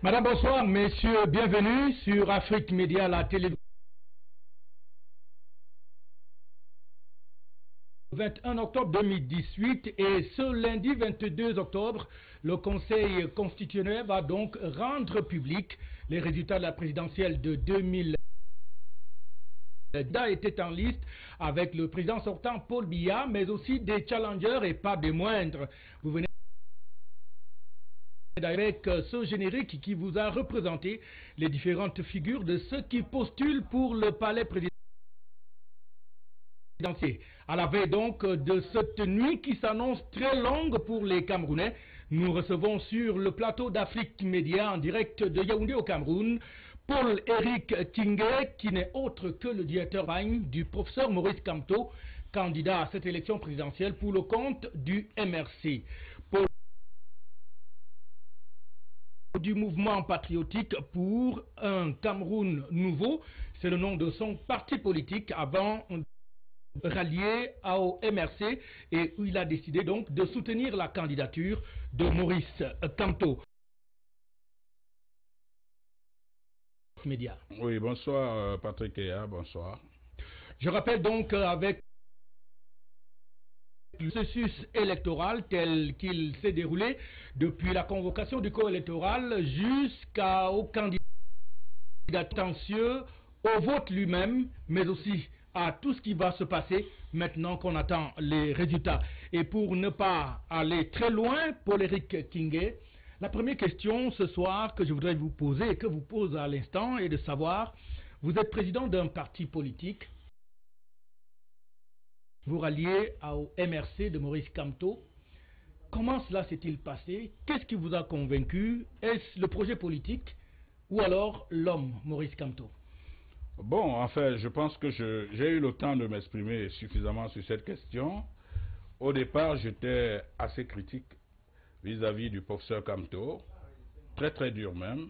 Madame, bonsoir, messieurs, bienvenue sur Afrique Média, la télévision. 21 octobre 2018 et ce lundi 22 octobre, le Conseil constitutionnel va donc rendre public les résultats de la présidentielle de 2000. Da était en liste avec le président sortant Paul Biya, mais aussi des challengers et pas des moindres. Vous venez avec ce générique qui vous a représenté les différentes figures de ceux qui postulent pour le palais présidentiel. À la veille donc de cette nuit qui s'annonce très longue pour les Camerounais, nous recevons sur le plateau d'Afrique Média en direct de Yaoundé au Cameroun, Paul-Éric Tingé, qui n'est autre que le directeur du professeur Maurice Kamto, candidat à cette élection présidentielle pour le compte du MRC. Paul du mouvement patriotique pour un Cameroun nouveau, c'est le nom de son parti politique avant rallié au MRC et où il a décidé donc de soutenir la candidature de Maurice Kamto. Média. Oui, bonsoir Patrick Eya, bonsoir. Je rappelle donc avec le processus électoral tel qu'il s'est déroulé depuis la convocation du corps électoral jusqu'au candidat tendancieux, au vote lui-même, mais aussi à tout ce qui va se passer maintenant qu'on attend les résultats. Et pour ne pas aller très loin, Paul-Éric Tingé, la première question ce soir que je voudrais vous poser et que vous pose à l'instant est de savoir, vous êtes président d'un parti politique, vous ralliez au MRC de Maurice Kamto. Comment cela s'est-il passé? Qu'est-ce qui vous a convaincu? Est-ce le projet politique ou alors l'homme Maurice Kamto? Bon, en fait, je pense que j'ai eu le temps de m'exprimer suffisamment sur cette question. Au départ, j'étais assez critique vis-à-vis du professeur Kamto, très très dur même.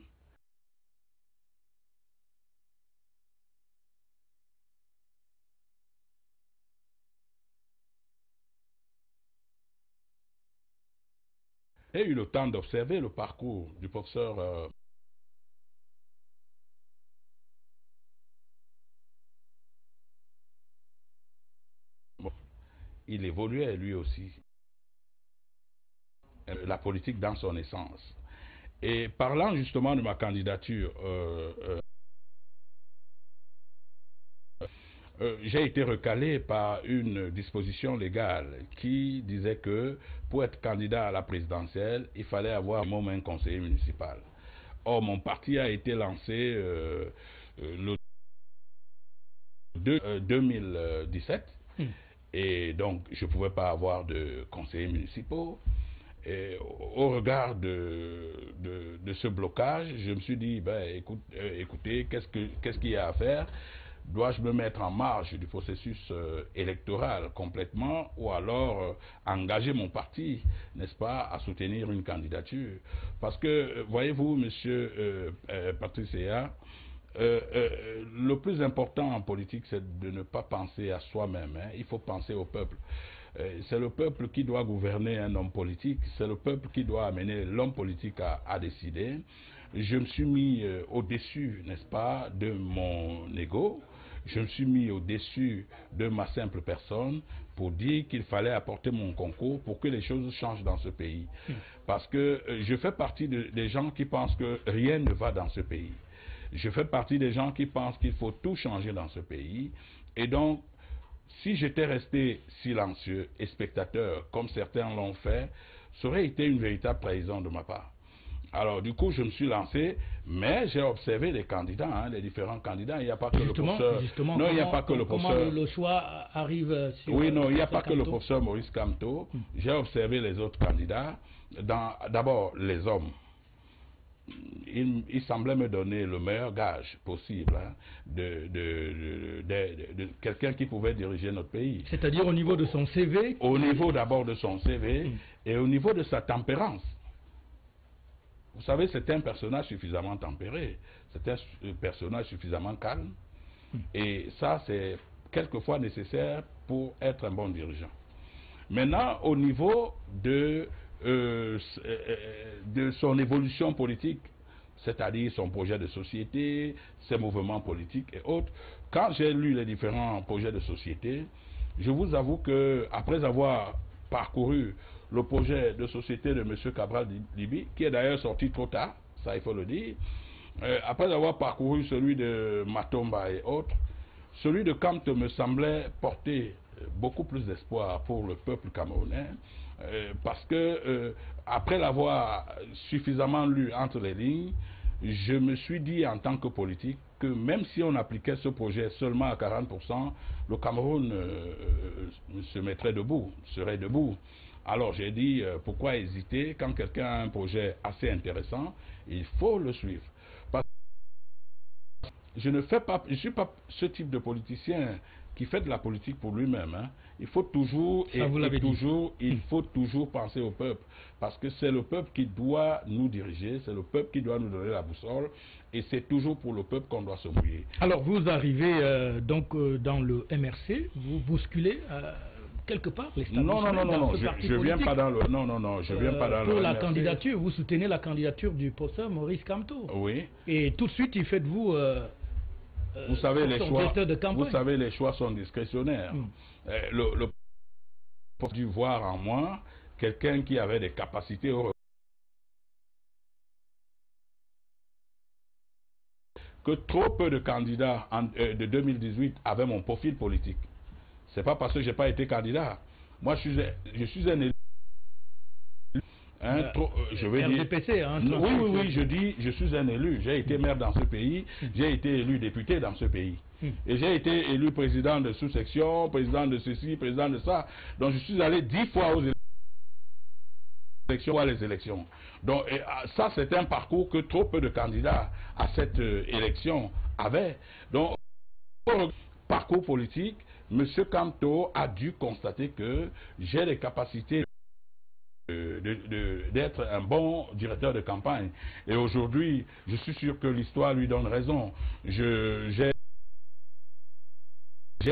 J'ai eu le temps d'observer le parcours du professeur il évoluait lui aussi. La politique dans son essence. Et parlant justement de ma candidature, j'ai été recalé par une disposition légale qui disait que pour être candidat à la présidentielle, il fallait avoir au moins un conseiller municipal. Or, mon parti a été lancé le 2017 et donc je ne pouvais pas avoir de conseillers municipaux. Et au regard de ce blocage, je me suis dit, ben, écoutez, qu'est-ce qu'il y a à faire? Dois-je me mettre en marge du processus électoral complètement ou alors engager mon parti, n'est-ce pas, à soutenir une candidature? Parce que, voyez-vous, monsieur Patrice Eya, le plus important en politique, c'est de ne pas penser à soi-même, hein. Il faut penser au peuple. C'est le peuple qui doit gouverner un homme politique, c'est le peuple qui doit amener l'homme politique à décider. Je me suis mis au-dessus, n'est-ce pas, de mon ego. Je me suis mis au-dessus de ma simple personne pour dire qu'il fallait apporter mon concours pour que les choses changent dans ce pays. Parce que je fais partie des gens qui pensent que rien ne va dans ce pays. Je fais partie des gens qui pensent qu'il faut tout changer dans ce pays. Et donc, si j'étais resté silencieux et spectateur, comme certains l'ont fait, ça aurait été une véritable trahison de ma part. Alors, du coup, je me suis lancé, mais j'ai observé les candidats, hein, les différents candidats. Il n'y a pas que le professeur... Non, il n'y a pas que le professeur... Comment le choix arrive sur... Oui, non, il n'y a pas que le professeur Maurice Kamto. J'ai observé les autres candidats. D'abord, les hommes. Il semblait me donner le meilleur gage possible, hein, de quelqu'un qui pouvait diriger notre pays. C'est-à-dire au niveau de son CV? Au niveau d'abord de son CV et au niveau de sa tempérance. Vous savez, c'est un personnage suffisamment tempéré, c'est un personnage suffisamment calme, et ça, c'est quelquefois nécessaire pour être un bon dirigeant. Maintenant, au niveau de son évolution politique, c'est-à-dire son projet de société, ses mouvements politiques et autres. Quand j'ai lu les différents projets de société, je vous avoue que après avoir parcouru le projet de société de M. Cabral Libi, qui est d'ailleurs sorti trop tard, ça il faut le dire, après avoir parcouru celui de Matomba et autres, celui de Kamto me semblait porter beaucoup plus d'espoir pour le peuple camerounais, parce que après l'avoir suffisamment lu entre les lignes, je me suis dit en tant que politique que même si on appliquait ce projet seulement à 40%, le Cameroun se mettrait debout, serait debout. Alors j'ai dit, pourquoi hésiter quand quelqu'un a un projet assez intéressant, il faut le suivre. Parce que je ne suis pas ce type de politicien qui fait de la politique pour lui-même. Hein. Il faut toujours, il faut toujours penser au peuple. Parce que c'est le peuple qui doit nous diriger, c'est le peuple qui doit nous donner la boussole. Et c'est toujours pour le peuple qu'on doit se mouiller. Alors vous arrivez donc dans le MRC, vous bousculez quelque part les Non, je viens pas dans le... Non, je viens pas dans le... Pour la candidature, vous soutenez la candidature du professeur Maurice Kamto. Oui. Et tout de suite, il fait de vous... vous savez, les choix sont discrétionnaires. Le prof dû voir en moi quelqu'un qui avait des capacités que trop peu de candidats de 2018 avaient mon profil politique. C'est pas parce que j'ai pas été candidat. Moi, je suis un élu. Je vais RDPC, hein, oui, je dis, je suis un élu. J'ai été maire dans ce pays, j'ai été élu député dans ce pays. Et j'ai été élu président de sous-section, président de ceci, président de ça. Donc je suis allé 10 fois aux élections. Donc ça, c'est un parcours que trop peu de candidats à cette élection avaient. Donc, pour le parcours politique, M. Kamto a dû constater que j'ai les capacités d'être un bon directeur de campagne. Et aujourd'hui, je suis sûr que l'histoire lui donne raison. J'ai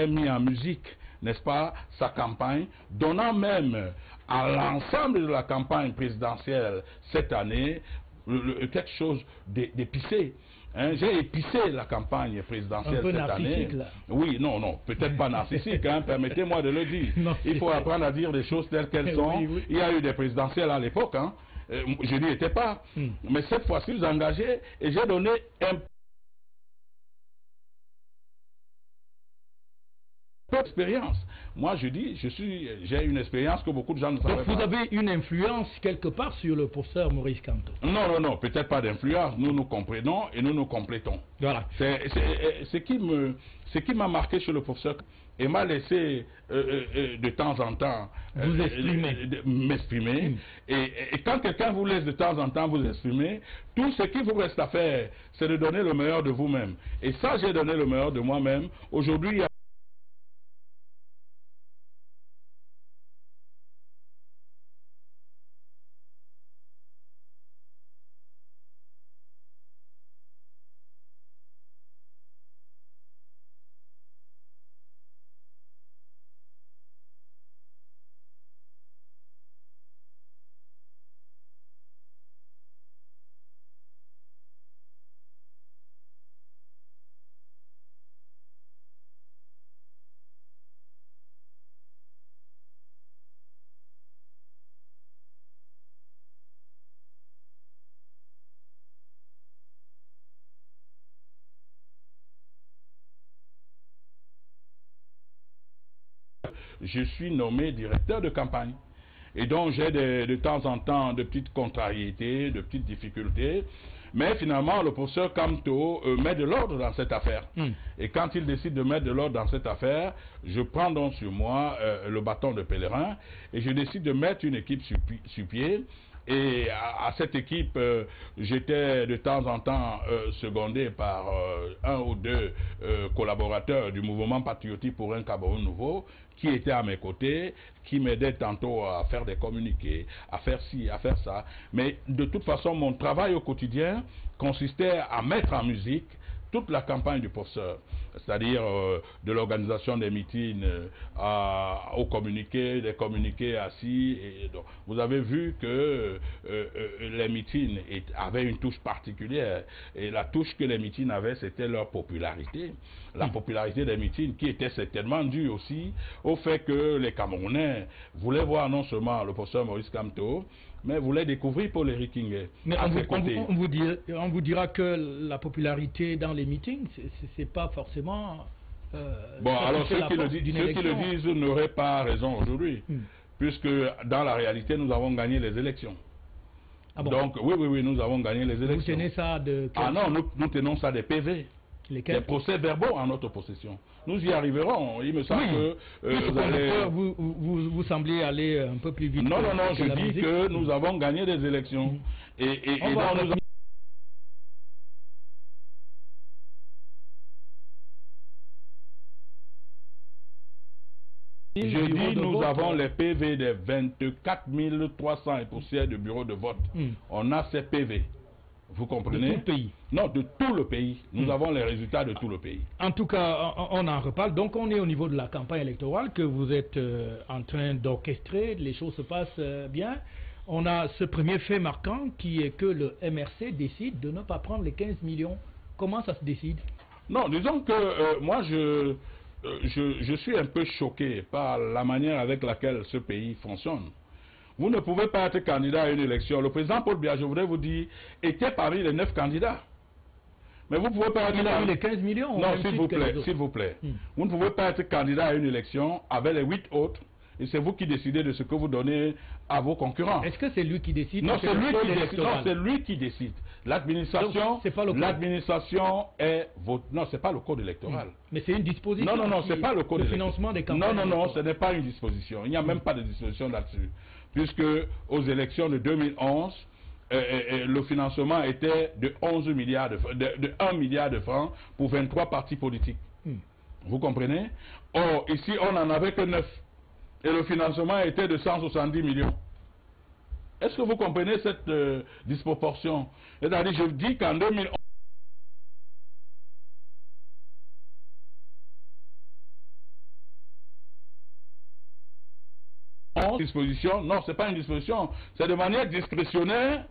mis en musique, n'est-ce pas, sa campagne, donnant même à l'ensemble de la campagne présidentielle cette année quelque chose d'épicé. Hein, j'ai épicé la campagne présidentielle cette année. Là. Oui, non, peut-être pas narcissique, hein, permettez-moi de le dire. Non, il faut apprendre à dire les choses telles qu'elles sont. Oui. Il y a eu des présidentielles à l'époque, hein. Je n'y étais pas. Mais cette fois-ci, je suis engagé et j'ai donné un peu d'expérience. Moi, je dis, j'ai une expérience que beaucoup de gens ne savent pas. Vous avez une influence quelque part sur le professeur Maurice Kamto? Non, peut-être pas d'influence. Nous nous comprenons et nous nous complétons. Voilà. Ce qui m'a marqué sur le professeur et m'a laissé de temps en temps m'exprimer. Et quand quelqu'un vous laisse de temps en temps vous exprimer, tout ce qui vous reste à faire, c'est de donner le meilleur de vous-même. Et ça, j'ai donné le meilleur de moi-même. Aujourd'hui, il y a je suis nommé directeur de campagne. Et donc j'ai de temps en temps de petites contrariétés, de petites difficultés. Mais finalement, le professeur Kamto met de l'ordre dans cette affaire. Et quand il décide de mettre de l'ordre dans cette affaire, je prends donc sur moi le bâton de pèlerin et je décide de mettre une équipe sur pied. Et à cette équipe, j'étais de temps en temps secondé par un ou deux collaborateurs du mouvement patriotique pour un Cameroun nouveau, qui étaient à mes côtés, qui m'aidaient tantôt à faire des communiqués, à faire ci, à faire ça. Mais de toute façon, mon travail au quotidien consistait à mettre en musique toute la campagne du professeur, c'est-à-dire de l'organisation des meetings au communiqué, des communiqués assis. Et donc, vous avez vu que les meetings avaient une touche particulière. Et la touche que les meetings avaient, c'était leur popularité. La popularité des meetings qui était certainement due aussi au fait que les Camerounais voulaient voir non seulement le professeur Maurice Kamto, mais voulaient découvrir Paul Henri-Kingué. Mais on vous dira que la popularité dans les meetings, c'est pas forcément... bon, alors ceux qui le disent n'auraient pas raison aujourd'hui, puisque dans la réalité, nous avons gagné les élections. Ah bon? Donc, oui, nous avons gagné les élections. Vous tenez ça de... Ah non, nous tenons ça des PV. Lesquels? Des procès-verbaux en notre possession. Nous y arriverons. Il me semble que... vous semblez aller un peu plus vite. Non, je dis que nous avons gagné des élections. Et donc nous avons les PV des 24 300 et poussières de bureaux de vote. On a ces PV. Vous comprenez? De tout le pays? Non, de tout le pays. Nous avons les résultats de tout le pays. En tout cas, on en reparle. Donc, on est au niveau de la campagne électorale que vous êtes en train d'orchestrer. Les choses se passent bien. On a ce premier fait marquant qui est que le MRC décide de ne pas prendre les 15 millions. Comment ça se décide? Non, disons que moi, je suis un peu choqué par la manière avec laquelle ce pays fonctionne. Vous ne pouvez pas être candidat à une élection. Le président Paul Biya, je voudrais vous dire, était parmi les 9 candidats. Mais vous ne pouvez pas être... Il a eu les 15 millions. Non, s'il vous plaît. Vous ne pouvez pas être candidat à une élection avec les 8 autres. Et c'est vous qui décidez de ce que vous donnez à vos concurrents. Est-ce que c'est lui qui décide? Non, c'est lui qui décide. Non, c'est lui qui décide. L'administration est votre... Non, c'est pas le code électoral. Mais c'est une disposition. Non, c'est pas le code électoral. Le financement des campagnes. Non, ce n'est pas une disposition. Il n'y a même pas de disposition là-dessus. Puisque aux élections de 2011, le financement était de 11 milliards de 1 milliard de francs pour 23 partis politiques. Vous comprenez? Or, ici, on n'en avait que 9. Et le financement était de 170 millions. Est-ce que vous comprenez cette disproportion? C'est-à-dire, je dis qu'en 2011, disposition, non, ce n'est pas une disposition, c'est de manière discrétionnaire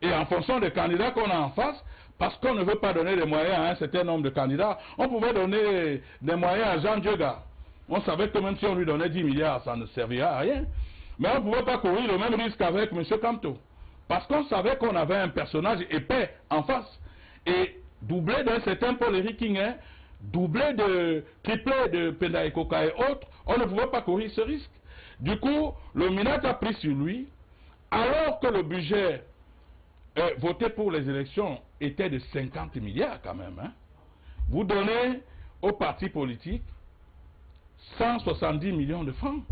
et en fonction des candidats qu'on a en face, parce qu'on ne veut pas donner des moyens à un certain nombre de candidats. On pouvait donner des moyens à Jean Dieuga. On savait que même si on lui donnait 10 milliards, ça ne servirait à rien. Mais on ne pouvait pas courir le même risque avec M. Kamto. Parce qu'on savait qu'on avait un personnage épais en face. Et doublé d'un certain Paul Henri-Kingué, doublé de triplé de Penda Ekoka et autres, on ne pouvait pas courir ce risque. Du coup, le MINAT a pris sur lui, alors que le budget voté pour les élections était de 50 milliards quand même. Hein. Vous donnez aux partis politiques 170 millions de francs.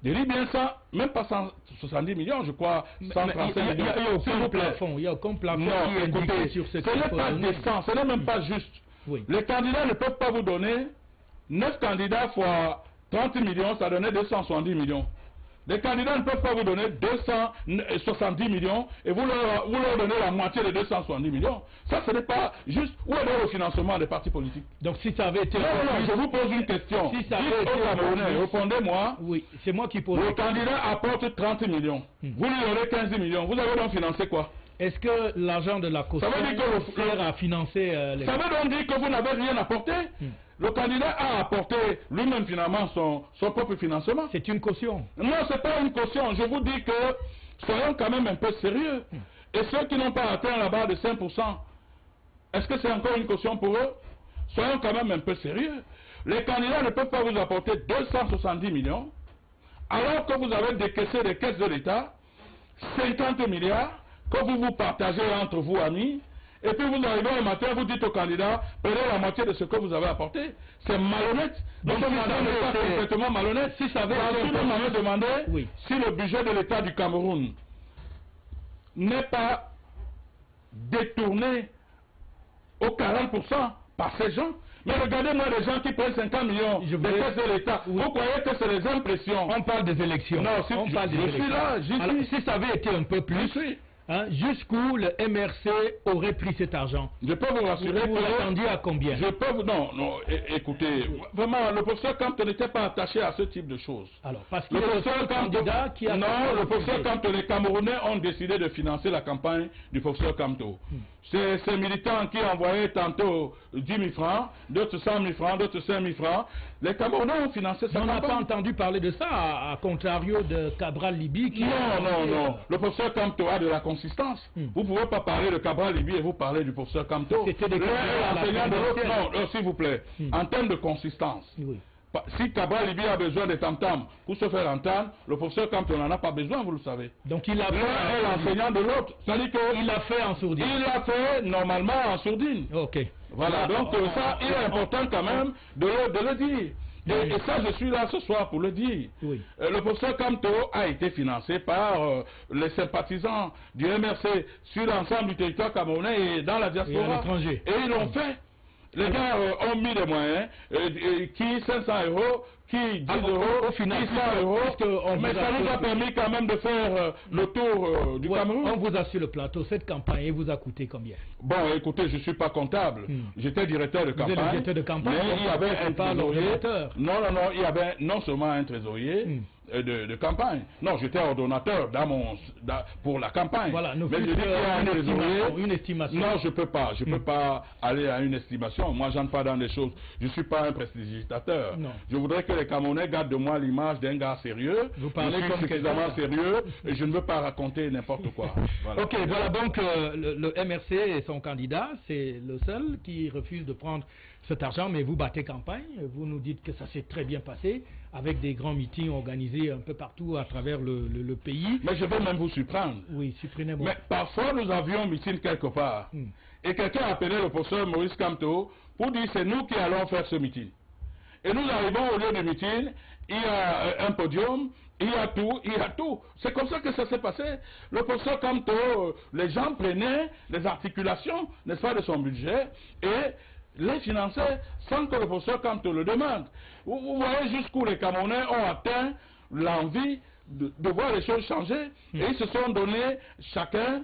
Je dis bien ça, même pas 170 millions, je crois, 135 millions. Il n'y a aucun plafond, il y a aucun plafond qui est indiqué sur ce n'est pas décent, ce n'est même pas juste. Oui. Les candidats ne peuvent pas vous donner 9 candidats fois 30 millions, ça donnait 270 millions. Les candidats ne peuvent pas vous donner 270 millions et vous leur donnez la moitié de 270 millions. Ça, ce n'est pas juste. Où est le financement des partis politiques? Donc, si ça avait été... Non, je vous pose une question. Si ça avait été... Répondez-moi. Oui, c'est moi qui pose. Le candidat apporte 30 millions. Vous lui donnez 15 millions. Vous avez donc financé quoi? Est-ce que l'argent de la caution sert à financer les... Ça veut donc dire que vous n'avez rien apporté. Le candidat a apporté lui-même finalement son propre financement. C'est une caution. Non, ce n'est pas une caution. Je vous dis que soyons quand même un peu sérieux. Et ceux qui n'ont pas atteint la barre de 5%, est-ce que c'est encore une caution pour eux? Soyons quand même un peu sérieux. Les candidats ne peuvent pas vous apporter 270 millions, alors que vous avez décaissé des caisses de l'État 50 milliards, que vous partagez entre vous, amis. Et puis vous arrivez un matin, vous dites au candidat, prenez la moitié de ce que vous avez apporté. C'est malhonnête. Donc le candidat n'est pas complètement malhonnête. Si ça avait m'avait demandé si le budget de l'État du Cameroun n'est pas détourné au 40% par ces gens. Mais regardez-moi les gens qui prennent 50 millions de caisses de l'État. Vous croyez que c'est les impressions? On parle des élections. Non, si on parle des élections. Suis là, alors, si ça avait été un peu plus... Hein, jusqu'où le MRC aurait pris cet argent? Je peux vous rassurer vous l'attendiez à combien? Je peux vous... Non, non, écoutez, vraiment, le professeur Camto n'était pas attaché à ce type de choses. Alors, parce qu'il y a le seul candidat qui a... Non, le professeur Camto, les Camerounais ont décidé de financer la campagne du professeur Camto. C'est ces militants qui envoyaient tantôt 10 000 francs, d'autres 100 000 francs, d'autres 5 000 francs. Les Camerounais ont financé sa campagne. On n'a pas entendu parler de ça, à contrario de Cabral Libye qui... Non. Le professeur Camto a de la consistance. Vous ne pouvez pas parler de Cabral Libye et vous parler du professeur Camto. C'était des l'enseignant de l'autre. Non, s'il vous plaît. En termes de consistance. Oui. Si Cabral Libye a besoin de tam-tam pour se faire entendre, le professeur Camto n'en a pas besoin, vous le savez. Donc il a fait... L'un est l'enseignant de l'autre. C'est-à-dire qu'il l'a fait en sourdine. Il l'a fait normalement en sourdine. Ok. Voilà, donc ça, il est important quand même de le dire. Et ça, je suis là ce soir pour le dire. Oui. Le professeur Camto a été financé par les sympathisants du MRC sur l'ensemble du territoire camerounais et dans la diaspora. Et à l'étranger. Et ils l'ont fait. Les gars ont mis des moyens, qui 500 €, qui 10 €, qui 100 €, mais ça nous a permis quand même de faire le tour du Cameroun. On vous a sur le plateau, cette campagne vous a coûté combien? Bon, écoutez, je ne suis pas comptable. J'étais directeur de campagne. Vous êtes directeur de campagne, mais il y avait un trésorier. Non, il y avait non seulement un trésorier de campagne. Non, j'étais ordonnateur pour la campagne. Voilà, nous mais je dis qu'il y a un trésorier. Une estimation. Non, je peux pas. Je peux pas aller à une estimation. Moi, j'entre pas dans des choses. Je ne suis pas un prestidigitateur. Je voudrais que les Camerounais gardent de moi l'image d'un gars sérieux. Vous parlez je suis suffisamment sérieux et je ne veux pas raconter n'importe quoi. Voilà. Ok, voilà donc le MRC et son candidat, c'est le seul qui refuse de prendre cet argent, mais vous battez campagne, vous nous dites que ça s'est très bien passé, avec des grands meetings organisés un peu partout à travers le pays. Mais je vais même vous surprendre. Oui, surprenez-moi. Mais parfois nous avions un meeting quelque part, et quelqu'un a appelé le professeur Maurice Camto pour dire c'est nous qui allons faire ce meeting. Et nous arrivons au lieu de meeting, il y a un podium, il y a tout. C'est comme ça que ça s'est passé. Le professeur Camto, les gens prenaient les articulations, n'est-ce pas, de son budget, et les finançaient sans que le professeur Camto le demande. Vous voyez jusqu'où les Camerounais ont atteint l'envie de voir les choses changer, et ils se sont donné chacun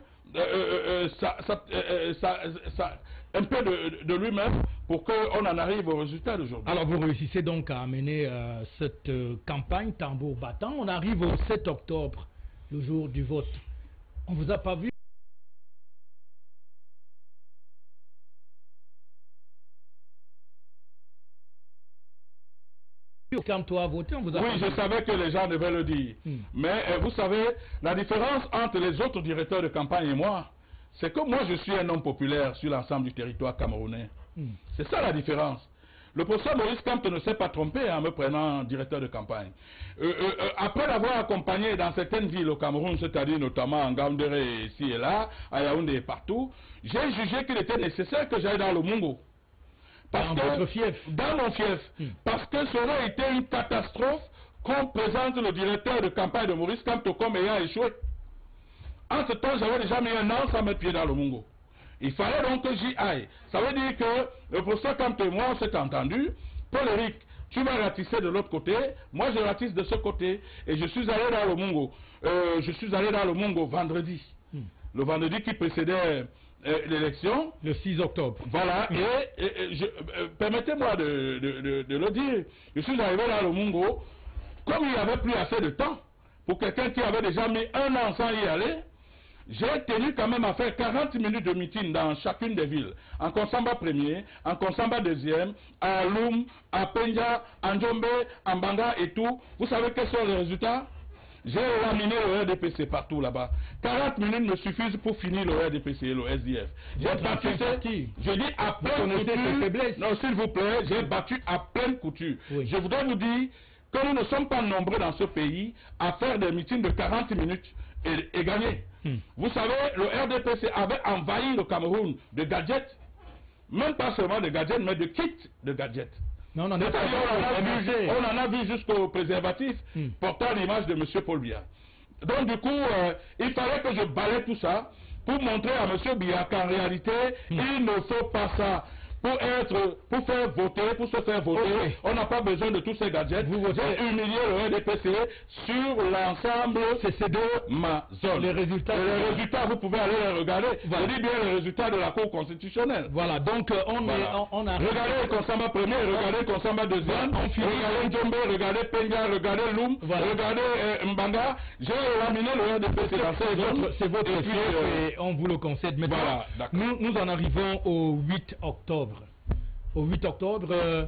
un peu de lui-même pour qu'on en arrive au résultat d'aujourd'hui. Alors vous réussissez donc à amener cette campagne tambour battant. On arrive au 7 octobre, le jour du vote. On vous a pas vu? Quand toi voté, on vous a oui, je savais que les gens devaient le dire. Mais vous savez, la différence entre les autres directeurs de campagne et moi, c'est que moi je suis un homme populaire sur l'ensemble du territoire camerounais. C'est ça la différence. Le professeur Maurice Camto ne s'est pas trompé en me prenant directeur de campagne. Après l'avoir accompagné dans certaines villes au Cameroun, c'est-à-dire notamment en Gaoundéré, ici et là, à Yaoundé et partout, j'ai jugé qu'il était nécessaire que j'aille dans le Mungo. Dans votre fief? Dans mon fief. Parce que ça aurait été une catastrophe qu'on présente le directeur de campagne de Maurice Camto comme ayant échoué. En ce temps, j'avais déjà mis un an sans mettre pied dans le Mungo. Il fallait donc que j'y aille. Ça veut dire que le professeur Camto et moi, on s'est entendu. Paul-Éric, tu vas ratisser de l'autre côté, moi je ratisse de ce côté. Et je suis allé dans le Mungo. Je suis allé dans le Mungo vendredi. Le vendredi qui précédait l'élection. Le 6 octobre. Voilà, permettez-moi de le dire. Je suis arrivé dans le Mungo, comme il n'y avait plus assez de temps, pour quelqu'un qui avait déjà mis un an sans y aller, j'ai tenu quand même à faire 40 minutes de meeting dans chacune des villes. En Konsamba premier, en Konsamba deuxième, à Loum, à Penja, en Djombe, en Banga et tout. Vous savez quels sont les résultats? J'ai laminé le RDPC partout là-bas. 40 minutes me suffisent pour finir le RDPC et le SDF. J'ai battu, je dis à pleine couture. Non, s'il vous plaît, j'ai battu à pleine couture. Oui. Je voudrais vous dire que nous ne sommes pas nombreux dans ce pays à faire des meetings de 40 minutes et gagner. Vous savez, le RDPC avait envahi le Cameroun de gadgets, même pas seulement de gadgets, mais de kits de gadgets. Non, on en a vu jusqu'au préservatif portant l'image de M. Paul Biya. Donc du coup, il fallait que je balaye tout ça pour montrer à M. Biya qu'en réalité, il ne faut pas ça. pour faire voter, pour se faire voter, on n'a pas besoin de tous ces gadgets. Vous votez humilier le RDPC sur l'ensemble de ma zone. Les résultats, vous pouvez aller les regarder. Voilà. Je dis bien les résultats de la Cour constitutionnelle. Voilà, donc on a... Regardez Konsamba premier, regardez Konsamba deuxième, regardez Djombe, regardez Penga, regardez Loum, regardez Mbanga. J'ai laminé le RDPC dans ces zones. C'est votre fief et on vous le concède. Maintenant, nous en arrivons au 8 octobre. Au 8 octobre,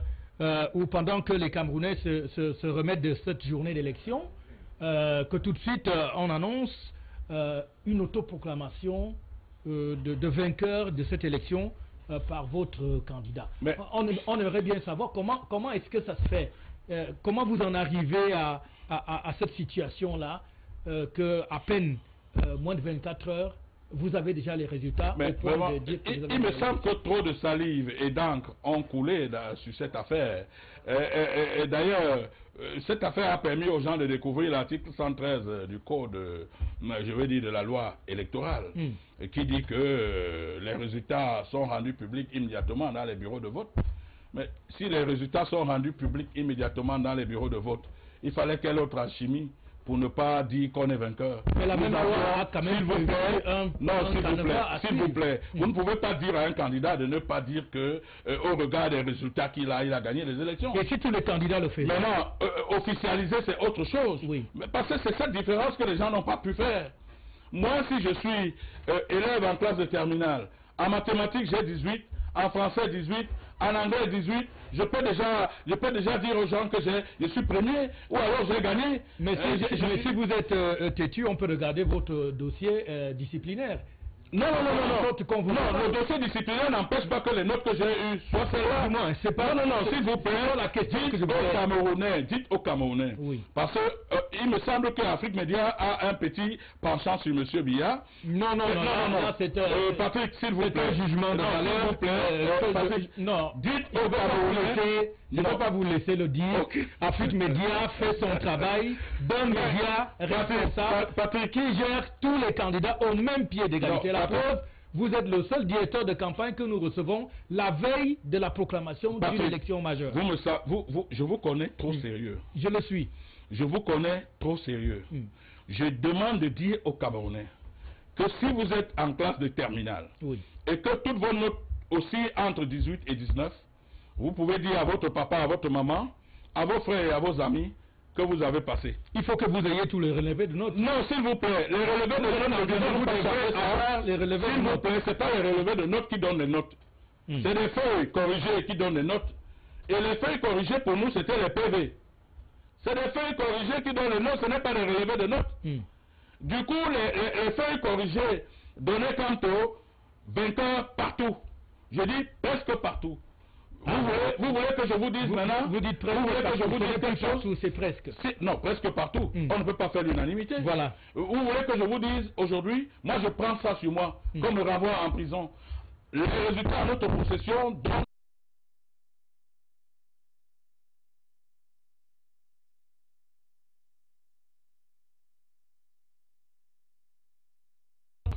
où pendant que les Camerounais se remettent de cette journée d'élection, que tout de suite on annonce une autoproclamation de vainqueur de cette élection par votre candidat. Mais on aimerait bien savoir comment est-ce que ça se fait, comment vous en arrivez à cette situation-là, qu'à peine moins de 24 heures, vous avez déjà les résultats. Mais vraiment, il me semble que trop de salive et d'encre ont coulé sur cette affaire. Et d'ailleurs, cette affaire a permis aux gens de découvrir l'article 113 du code, je veux dire de la loi électorale, qui dit que les résultats sont rendus publics immédiatement dans les bureaux de vote. Mais si les résultats sont rendus publics immédiatement dans les bureaux de vote, il fallait quelle autre alchimie pour ne pas dire qu'on est vainqueur. Mais la même loi a quand même... S'il vous plaît, vous ne pouvez pas dire à un candidat de ne pas dire que, au regard des résultats qu'il a, il a gagné les élections. Et si tous les candidats le font? Maintenant, officialiser, c'est autre chose. Oui. Mais parce que c'est cette différence que les gens n'ont pas pu faire. Moi, si je suis élève en classe de terminale, en mathématiques, j'ai 18, en français, 18, en anglais 18, je peux déjà dire aux gens que je suis premier, ou alors j'ai gagné. Mais si vous êtes têtu, on peut regarder votre dossier disciplinaire. Non, le dossier disciplinaire n'empêche pas que les notes que j'ai eues soient celles-là. Non, c'est pas... Non, s'il vous plaît, la question que je dites aux Camerounais. Oui. Parce que il me semble que Afrique Média a un petit penchant sur M. Biya. Non, c'est Patrick, s'il vous plaît. un jugement de valeur. S'il vous plaît. Patrick, non, dites aux Camerounais. Je ne peux pas vous laisser le dire. Okay. Afrique Média fait son travail d'un média responsable qui gère tous les candidats au même pied d'égalité. La preuve, vous êtes le seul directeur de campagne que nous recevons la veille de la proclamation d'une élection majeure. Je vous connais trop sérieux. Je le suis. Je vous connais trop sérieux. Je demande de dire aux Camerounais que si vous êtes en classe de terminale et que toutes vos notes aussi entre 18 et 19, vous pouvez dire à votre papa, à votre maman, à vos frères et à vos amis que vous avez passé. Il faut que vous ayez tous les relevés de notes. Non, s'il vous plaît, les relevés de notes, s'il vous plaît, c'est pas les relevés de notes qui donnent les notes. C'est les feuilles corrigées qui donnent les notes. Et les feuilles corrigées, pour nous, c'était les PV. C'est les feuilles corrigées qui donnent les notes, ce n'est pas les relevés de notes. Du coup, les feuilles corrigées donnaient quant aux vainqueurs partout. Je dis presque partout. Vous voulez que je vous dise maintenant? Vous dites presque. Vous voulez que je vous dise quelque chose? C'est presque. Non, presque partout. On ne peut pas faire l'unanimité. Voilà. Vous voulez que je vous dise aujourd'hui? Moi, je prends ça sur moi, comme le renvoi en prison. Les résultats à notre possession donnent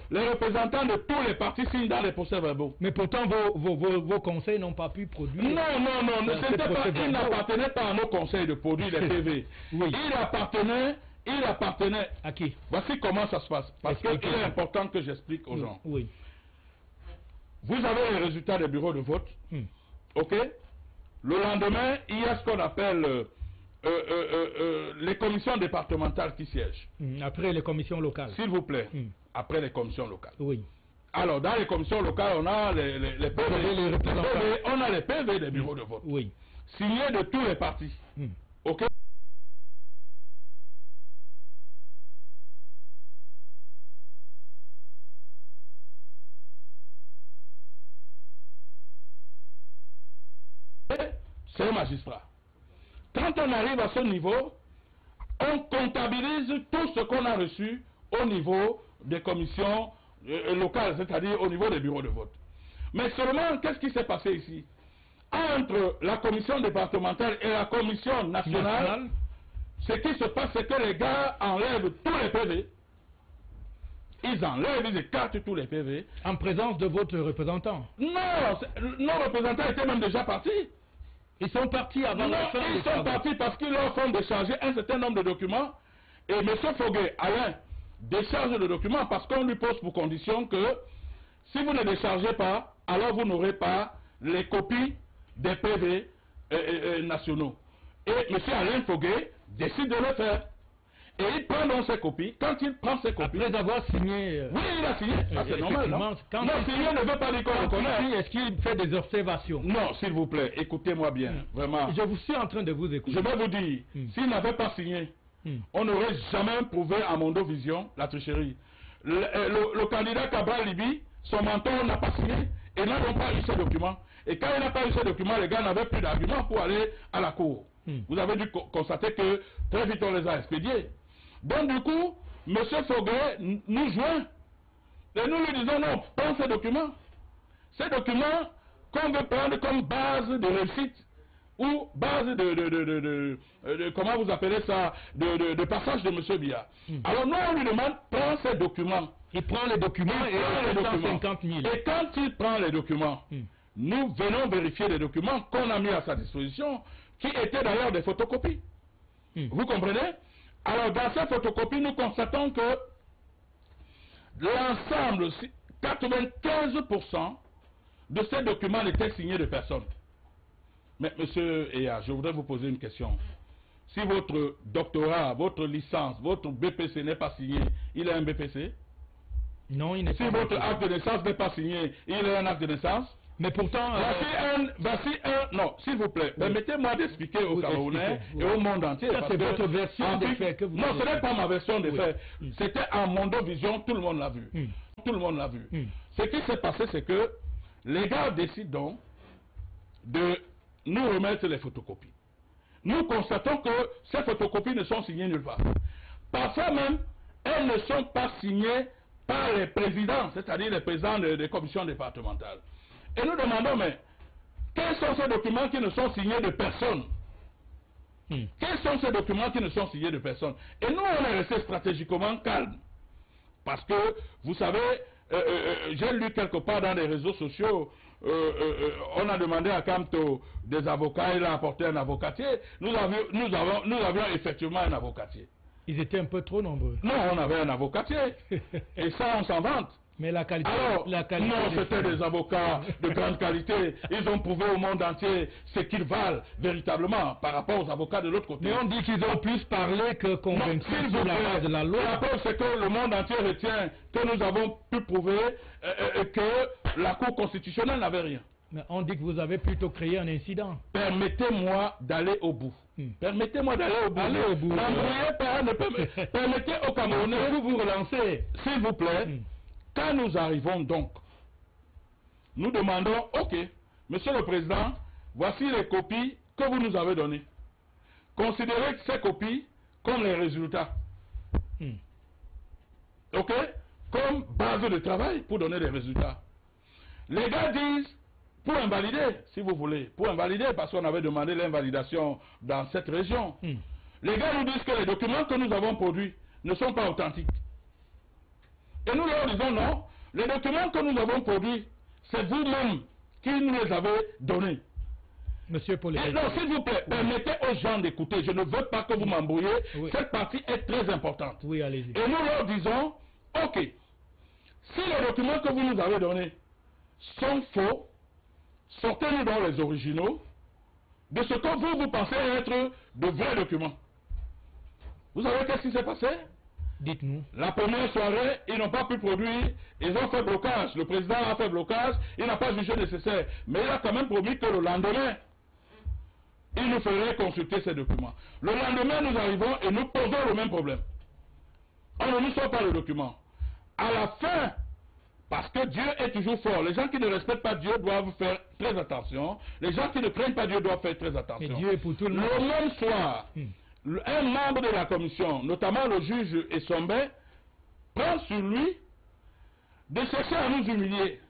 les représentants de tous les partis signent dans les procès-verbaux. Mais pourtant, vos conseils n'ont pas pu produire... Non, il n'appartenait pas à nos conseils de produire les PV. Il appartenait... À qui? Voici comment ça se passe. Parce qu'il est important que j'explique aux gens. Oui. Vous avez les résultats des bureaux de vote. OK? Le lendemain, il y a ce qu'on appelle... les commissions départementales qui siègent. Après les commissions locales. S'il vous plaît. Après les commissions locales. Oui. Alors, dans les commissions locales, on a les PV, on a les PV des bureaux de vote. Oui. Signés de tous les partis. OK? C'est le magistrat. Quand on arrive à ce niveau, on comptabilise tout ce qu'on a reçu au niveau des commissions locales, c'est-à-dire au niveau des bureaux de vote. Mais seulement, qu'est-ce qui s'est passé ici? Entre la commission départementale et la commission nationale, ce qui se passe, c'est que les gars enlèvent tous les PV. Ils enlèvent, ils écartent tous les PV. En présence de votre représentant? Non, nos représentants étaient même déjà partis. Ils sont partis avant la fin ils sont partis parce qu'ils leur font décharger un certain nombre de documents. Et M. Foguet, Alain, décharge le document parce qu'on lui pose pour condition que si vous ne déchargez pas, alors vous n'aurez pas les copies des PV nationaux. Et M. Alain Foguet décide de le faire. Et il prend donc ses copies. Quand il prend ses copies... Après avoir signé... Oui, il a signé. Ça, c'est normal, non? Non, signer ne veut pas dire qu'on le connaît. Est-ce qu'il fait des observations? Non, s'il vous plaît, écoutez-moi bien. Vraiment. Je vous suis en train de vous écouter. Je vais vous dire, s'il n'avait pas signé, on n'aurait jamais prouvé à Mondovision la tricherie. Le candidat Cabral Libi, son mentor n'a pas signé et n'a donc pas eu ces documents. Et quand il n'a pas eu ces documents, les gars n'avaient plus d'arguments pour aller à la cour. Vous avez dû constater que très vite on les a expédiés. Donc du coup, M. Foguet nous joint et nous lui disons non, prends ces documents. Ces documents qu'on veut prendre comme base de réussite ou base de comment vous appelez ça, de passage de M. Biya. Alors nous on lui demande, prends ces documents. Il prend les documents et 150 000. Et quand il prend les documents, nous venons vérifier les documents qu'on a mis à sa disposition, qui étaient d'ailleurs des photocopies. Vous comprenez? Alors dans ces photocopies, nous constatons que l'ensemble, 95% de ces documents étaient signés de personnes. Mais monsieur Eya, je voudrais vous poser une question. Si votre doctorat, votre licence, votre BPC n'est pas signé, il est un BPC? Non, il n'est pas. Si votre acte de naissance n'est pas signé, il est un acte de naissance? Mais pourtant... Non, s'il vous plaît, permettez-moi d'expliquer aux Camerounais et au monde entier. Ça, c'est votre version des faits que vous... Non, ce n'est pas ma version des faits. C'était en Mondovision, tout le monde l'a vu. Tout le monde l'a vu. Ce qui s'est passé, c'est que les gars décident donc de nous remettre les photocopies. Nous constatons que ces photocopies ne sont signées nulle part. Parfois même, elles ne sont pas signées par les présidents, c'est-à-dire les présidents des commissions départementales. Et nous demandons, mais quels sont ces documents qui ne sont signés de personne? Quels sont ces documents qui ne sont signés de personne? Et nous, on est resté stratégiquement calme. Parce que, vous savez, j'ai lu quelque part dans les réseaux sociaux, on a demandé à Camto des avocats, il a apporté un avocatier. Nous avions effectivement un avocatier. Ils étaient un peu trop nombreux. Non, on avait un avocatier. Et ça, on s'en vante. Mais la qualité... Alors, non, c'était des avocats de grande qualité. Ils ont prouvé au monde entier ce qu'ils valent véritablement par rapport aux avocats de l'autre côté. Mais on dit qu'ils ont plus parlé que convaincu sur la base de la loi. La preuve, c'est que le monde entier retient que nous avons pu prouver que la Cour constitutionnelle n'avait rien. Mais on dit que vous avez plutôt créé un incident. Permettez-moi d'aller au bout. Permettez-moi d'aller au bout. Allez au bout. Permettez au Camerounais de vous relancer, s'il vous plaît. Quand nous arrivons donc, nous demandons, ok, Monsieur le Président, voici les copies que vous nous avez données. Considérez ces copies comme les résultats. Ok? Comme base de travail pour donner des résultats. Les gars disent, pour invalider, si vous voulez, pour invalider, parce qu'on avait demandé l'invalidation dans cette région. Les gars nous disent que les documents que nous avons produits ne sont pas authentiques. Et nous leur disons non, les documents que nous avons produits, c'est vous-même qui nous les avez donnés. Monsieur Paulet. Non, s'il vous plaît, permettez aux gens d'écouter. Je ne veux pas que vous m'embrouillez. Cette partie est très importante. Oui, allez-y. Et nous leur disons, ok, si les documents que vous nous avez donnés sont faux, sortez-nous dans les originaux de ce que vous pensez être de vrais documents. Vous savez qu'est-ce qui s'est passé? Dites-nous. La première soirée, ils n'ont pas pu produire, ils ont fait blocage. Le président a fait blocage, il n'a pas jugé nécessaire. Mais il a quand même promis que le lendemain, il nous ferait consulter ces documents. Le lendemain, nous arrivons et nous posons le même problème. On ne nous sort pas le document. À la fin, parce que Dieu est toujours fort, les gens qui ne respectent pas Dieu doivent faire très attention. Les gens qui ne craignent pas Dieu doivent faire très attention. Et Dieu est pour tout le monde. Le même soir, un membre de la commission, notamment le juge Essombe, prend sur lui de chercher à nous humilier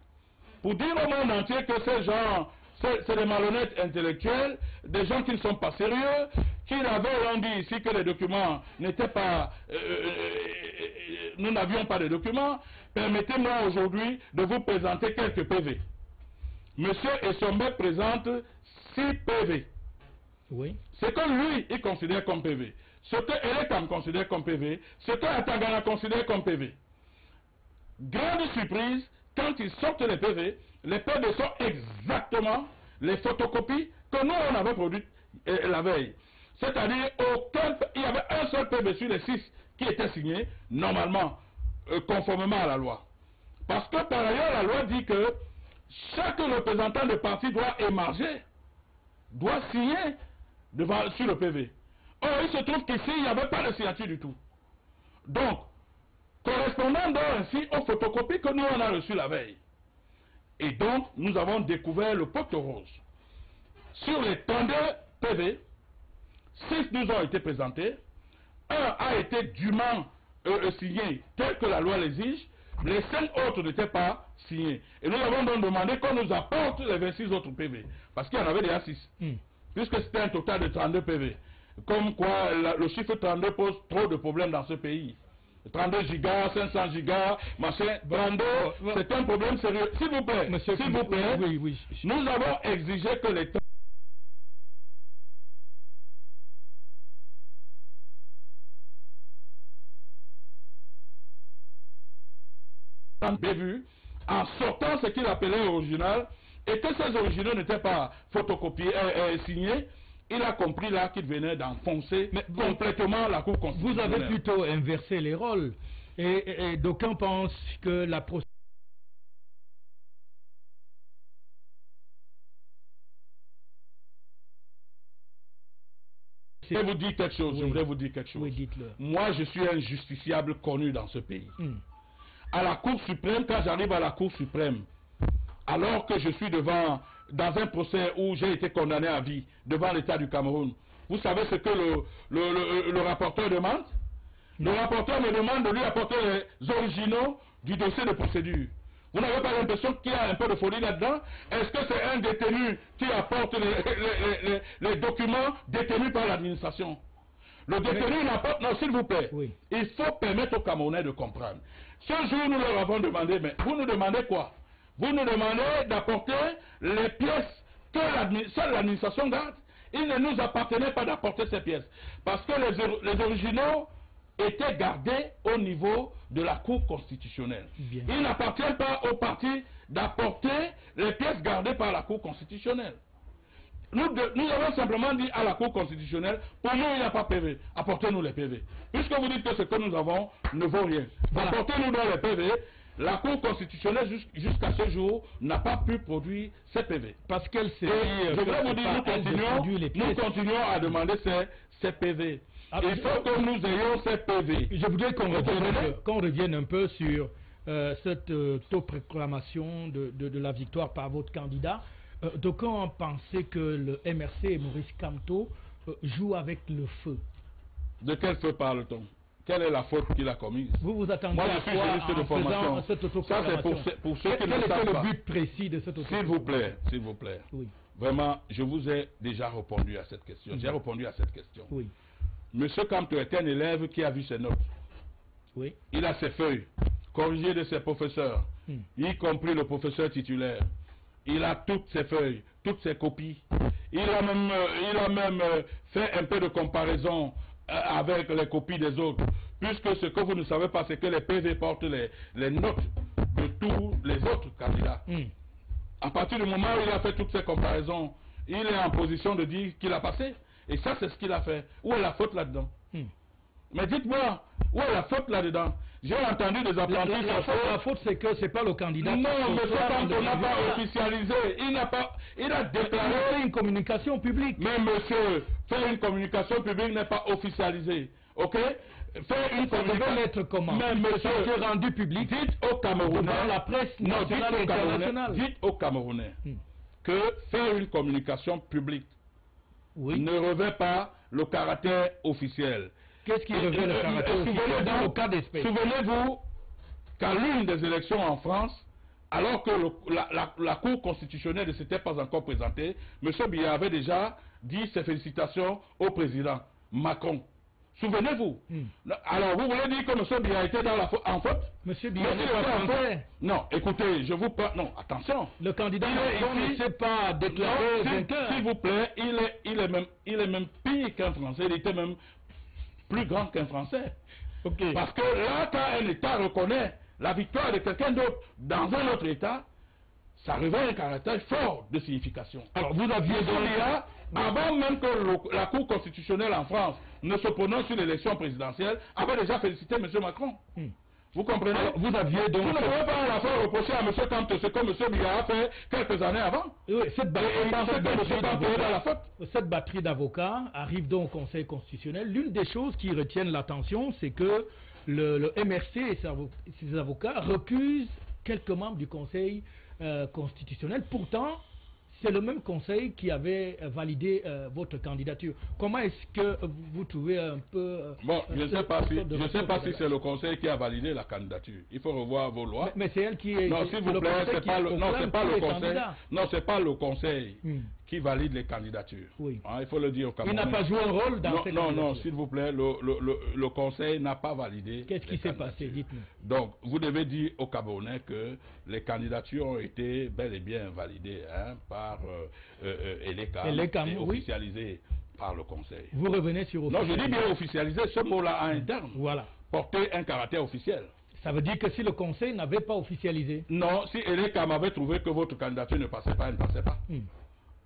pour dire au monde entier que ces gens, c'est des malhonnêtes intellectuels, des gens qui ne sont pas sérieux, qui avaient dit ici que les documents n'étaient pas nous n'avions pas de documents. Permettez-moi aujourd'hui de vous présenter quelques PV. Monsieur Essombe présente 6 PV. Oui. Ce que lui, il considère comme PV. Ce que Elekam considère comme PV. Ce que Atangana considère comme PV. Grande surprise, quand ils sortent les PV sont exactement les photocopies que nous, on avait produites la veille. C'est-à-dire, il y avait un seul PV sur les 6 qui était signé, normalement, conformément à la loi. Parce que par ailleurs, la loi dit que chaque représentant de parti doit émarger, doit signer sur le PV. Or, il se trouve qu'ici, il n'y avait pas de signature du tout. Donc, correspondant donc ainsi aux photocopies que nous, on a reçues la veille. Et donc, nous avons découvert le poteau rose. Sur les 32 PV, 6 nous ont été présentés, un a été dûment signé tel que la loi l'exige, les 5 autres n'étaient pas signés. Et nous avons donc demandé qu'on nous apporte les 26 autres PV, parce qu'il y en avait déjà 6, puisque c'était un total de 32 PV. Comme quoi, le chiffre 32 pose trop de problèmes dans ce pays. 32 gigas, 500 gigas, machin, 32, c'est un problème sérieux. S'il vous plaît, s'il vous plaît, oui. Nous avons exigé que les prévus en sortant ce qu'il appelait original et que ces originaux n'étaient pas photocopiés, signés. Il a compris là qu'il venait d'enfoncer complètement la Cour constitutionnelle. Vous avez plutôt inversé les rôles. Et d'aucuns pensent que la procédure... Je voudrais vous dire quelque chose. Oui. Je voudrais vous dire quelque chose. Oui, dites-le. Moi, je suis un justiciable connu dans ce pays. À la Cour suprême, quand j'arrive à la Cour suprême, alors que je suis dans un procès où j'ai été condamné à vie devant l'État du Cameroun, vous savez ce que le rapporteur demande? Le rapporteur me demande de lui apporter les originaux du dossier de procédure. Vous n'avez pas l'impression qu'il y a un peu de folie là-dedans? Est-ce que c'est un détenu qui apporte les documents détenus par l'administration? Le détenu n'apporte... Non, s'il vous plaît. Oui. Il faut permettre aux Camerounais de comprendre. Ce jour, nous leur avons demandé, mais vous nous demandez quoi? Vous nous demandez d'apporter les pièces que seule l'administration garde. Il ne nous appartenait pas d'apporter ces pièces. Parce que les originaux étaient gardés au niveau de la Cour constitutionnelle. Bien. Il n'appartient pas au parti d'apporter les pièces gardées par la Cour constitutionnelle. Nous avons simplement dit à la Cour constitutionnelle, pour nous il n'y a pas PV, apportez-nous les PV. Puisque vous dites que ce que nous avons ne vaut rien. Voilà. Apportez-nous donc les PV. La Cour constitutionnelle jusqu'à ce jour n'a pas pu produire ces PV. Parce qu'elle s'est... Je voudrais vous dire, nous continuons à demander ces PV. Il faut que nous ayons ces PV. Je voudrais qu'on revienne un peu sur cette autoproclamation de la victoire par votre candidat. D'aucuns ont pensé que le MRC et Maurice Kamto jouent avec le feu. De quel feu parle-t-on? Quelle est la faute qu'il a commise? Vous vous attendez à quoi en faisant cette autoproclamation? Ça, c'est pour ceux qui ne savent pas. Quel était le but précis de cette autoproclamation? S'il vous plaît. Oui. Vraiment, je vous ai déjà répondu à cette question. J'ai répondu à cette question. Oui. Monsieur Kamto est un élève qui a vu ses notes. Oui. Il a ses feuilles, corrigées de ses professeurs, y compris le professeur titulaire. Il a toutes ses feuilles, toutes ses copies. Il a même fait un peu de comparaison avec les copies des autres. Puisque ce que vous ne savez pas, c'est que les PV portent les notes de tous les autres candidats. À partir du moment où il a fait toutes ces comparaisons, il est en position de dire qu'il a passé. Et ça, c'est ce qu'il a fait. Où est la faute là-dedans? Mais dites-moi, où est la faute là-dedans? J'ai entendu des apprentis... La faute, c'est que ce n'est pas le candidat... Non, M. Kamto n'a pas officialisé. Il a déclaré une communication publique. Mais monsieur, faire une communication publique n'est pas officialisé. Ok? Faire une communication... l'être comment? Mais monsieur, c'est rendu public. Dites aux Camerounais... Dans la presse nationale et internationale. Dites aux Camerounais que faire une communication publique ne revêt pas le caractère officiel. Qu'est-ce qui revêt le caractère officiel dans le cas d'espèce? Souvenez-vous qu'à l'une des élections en France, alors que la Cour constitutionnelle ne s'était pas encore présentée, M. Biya avait déjà dit ses félicitations au président Macron. Souvenez-vous. Alors, vous voulez dire que M. Biya était en faute? M. Biya n'est pas français. Non, écoutez, je vous parle... Non, attention. Le candidat ne s'est pas déclaré vainqueur. S'il vous plaît, il est même pire qu'un Français. Il était même plus grand qu'un Français. Okay. Parce que là, quand un État reconnaît la victoire de quelqu'un d'autre dans un autre État, ça revêt un caractère fort de signification. Alors, vous aviez avant même que la Cour constitutionnelle en France ne se prononce sur l'élection présidentielle, avait déjà félicité M. Macron. Vous comprenez? Alors, vous aviez donc... Vous ne pouvez pas la faire reprocher à M. Camto ce que M. Biya a fait quelques années avant. Oui, cette batterie d'avocats arrive donc au Conseil constitutionnel. L'une des choses qui retiennent l'attention, c'est que le MRC et ses avocats recusent quelques membres du Conseil constitutionnel. Pourtant, c'est le même Conseil qui avait validé votre candidature. Comment est-ce que vous trouvez un peu... Bon, je ne sais pas si c'est le Conseil qui a validé la candidature. Il faut revoir vos lois. Mais c'est elle qui est... Non, s'il vous plaît, c'est pas le Conseil. Non, c'est pas le Conseil qui valide les candidatures. Oui. Hein, il faut le dire au Cameroun. Il n'a pas joué un rôle dans cette candidature. Non, s'il vous plaît, le Conseil n'a pas validé. Qu'est-ce qui s'est passé? Dites-nous. Donc, vous devez dire aux Camerounais que les candidatures ont été bel et bien validées par Elekam et officialisées par le Conseil. Vous revenez sur officialisé. Non, je dis bien officialisé, ce mot-là en interne. Voilà. Porter un caractère officiel. Ça veut dire que si le Conseil n'avait pas officialisé... Non, si Elekam avait trouvé que votre candidature ne passait pas, elle ne passait pas.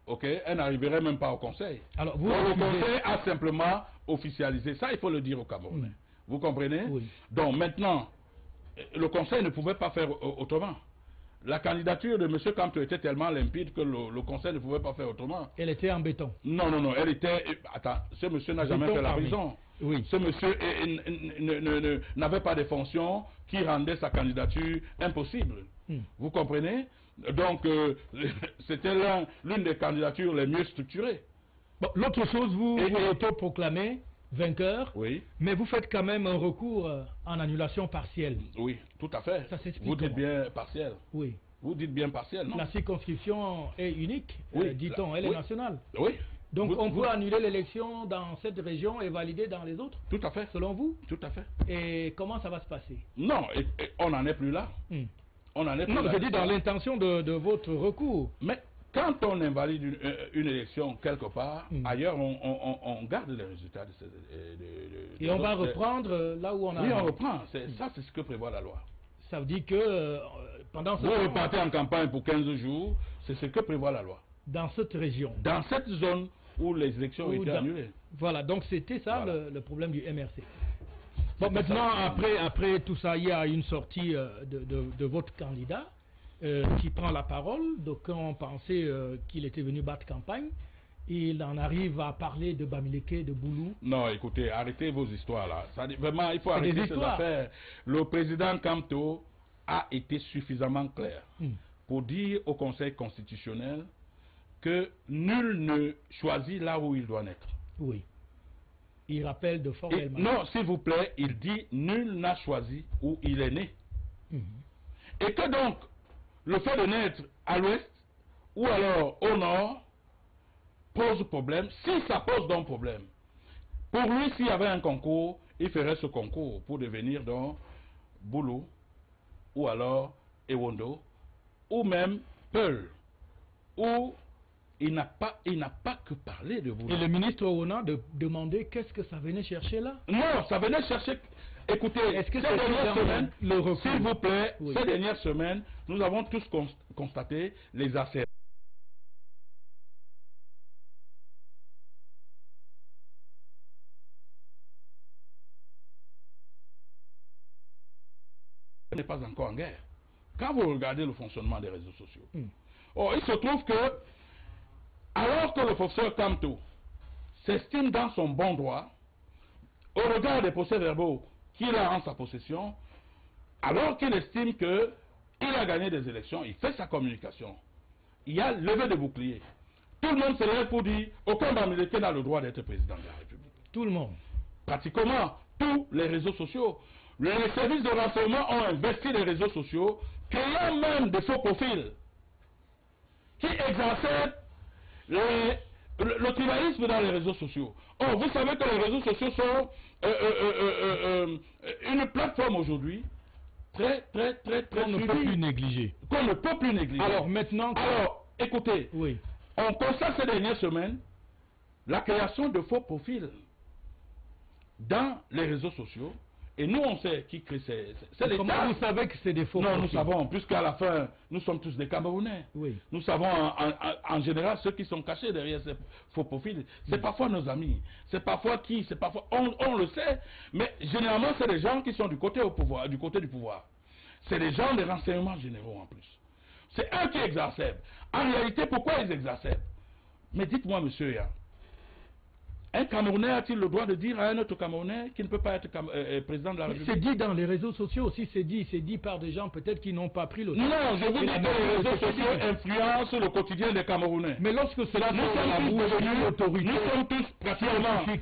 Ok, elle n'arriverait même pas au Conseil. Alors, le Conseil a simplement officialisé. Ça, il faut le dire aux Camerounais. Vous comprenez? Oui. Donc maintenant, le Conseil ne pouvait pas faire autrement. La candidature de M. Camto était tellement limpide que le Conseil ne pouvait pas faire autrement. Elle était en béton. Non, elle était... Attends, ce monsieur n'a jamais fait la prison. Oui. Ce monsieur n'avait pas de fonction qui rendait sa candidature impossible. Vous comprenez? Donc, c'était l'une des candidatures les mieux structurées. Bon, l'autre chose, vous autoproclamez vainqueur, mais vous faites quand même un recours en annulation partielle. Oui, tout à fait. Ça s'explique. Vous dites bien partielle. Oui. Vous dites bien partielle, non? La circonscription est unique, dit-on, elle est nationale. Oui. Donc on peut annuler l'élection dans cette région et valider dans les autres? Tout à fait. Selon vous? Tout à fait. Et comment ça va se passer? Non, on n'en est plus là. On en est plus là. Non, je dis dans l'intention de votre recours. Mais quand on invalide une élection quelque part, ailleurs, on garde les résultats de ces... Et on va reprendre là où on a... Oui, on reprend. Ça, c'est ce que prévoit la loi. Ça veut dire que pendant ce temps... Vous repartez en campagne pour 15 jours, c'est ce que prévoit la loi. Dans cette région. Dans cette zone où les élections ont été annulées. Voilà, donc c'était ça le problème du MRC. Bon, maintenant, après tout ça, il y a une sortie de votre candidat qui prend la parole. Donc, on pensait qu'il était venu battre campagne. Il en arrive à parler de Bamileke, de Boulou. Non, écoutez, arrêtez vos histoires là. Vraiment, il faut arrêter ces affaires. Le président Camto a été suffisamment clair pour dire au Conseil constitutionnel que nul ne choisit là où il doit naître. Oui. Il rappelle de formellement. Non, s'il vous plaît, il dit nul n'a choisi où il est né. Et que donc, le fait de naître à l'ouest ou alors au nord pose problème. Si ça pose donc problème, pour lui, s'il y avait un concours, il ferait ce concours pour devenir donc Boulou ou alors Ewondo ou même Peul, où il n'a pas que parlé de Boulou. Et le ministre Ouna de demander qu'est-ce que ça venait chercher là? Non, ça venait chercher... Écoutez, ces dernières semaines, s'il vous plaît, ces dernières semaines, nous avons tous constaté les affaires. On n'est pas encore en guerre. Quand vous regardez le fonctionnement des réseaux sociaux, il se trouve que, alors que le professeur Camto s'estime dans son bon droit, au regard des procès-verbaux qu'il a en sa possession, alors qu'il estime qu'il a gagné des élections, il fait sa communication. Il y a levé de bouclier. Tout le monde se lève pour dire aucun Bamileke n'a le droit d'être président de la République. Tout le monde. Pratiquement tous les réseaux sociaux. Les services de renseignement ont investi les réseaux sociaux, créant même des faux profils qui exacerbent le tribalisme dans les réseaux sociaux. Oh, vous savez que les réseaux sociaux sont une plateforme aujourd'hui très qu'on ne peut plus négliger. Qu'on ne peut plus négliger. Alors maintenant... Alors, écoutez, oui. On constate ces dernières semaines la création de faux profils dans les réseaux sociaux. Et nous, on sait qui crée c'est l'État. Comment vous savez que c'est des faux profils? Non, nous savons, puisqu'à la fin, nous sommes tous des Camerounais. Oui. Nous savons en général ceux qui sont cachés derrière ces faux profils. C'est parfois nos amis, c'est parfois qui, c'est parfois... On le sait, mais généralement, c'est des gens qui sont du côté du pouvoir. C'est des gens des renseignements généraux en plus. C'est eux qui exacerbent. En réalité, pourquoi ils exacerbent? Mais dites-moi, monsieur Yann, un Camerounais a-t-il le droit de dire à un autre Camerounais qu'il ne peut pas être président de la République? C'est dit dans les réseaux sociaux aussi, c'est dit par des gens peut-être qui n'ont pas pris le temps. Non, je vous dis que les réseaux sociaux influencent le quotidien des Camerounais. Mais lorsque cela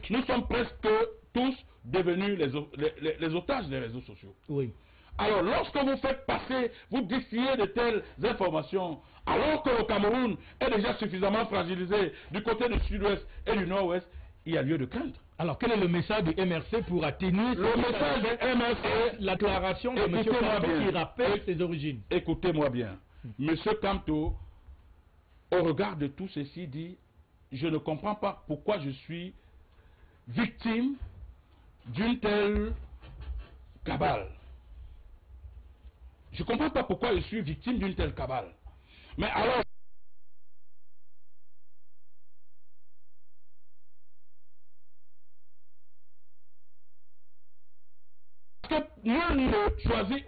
nous sommes presque tous devenus les otages des réseaux sociaux. Oui. Alors, lorsque vous faites passer, vous distillez de telles informations, alors que le Cameroun est déjà suffisamment fragilisé du côté du sud-ouest et du nord-ouest, il y a lieu de craindre. Alors, quel est le message du MRC pour atténuer le message du MRC? La déclaration de M. Kamto qui rappelle ses origines. Écoutez-moi bien. M. Kamto, au regard de tout ceci, dit « Je ne comprends pas pourquoi je suis victime d'une telle cabale. Je ne comprends pas pourquoi je suis victime d'une telle cabale. Mais alors... » Parce que nul ne choisit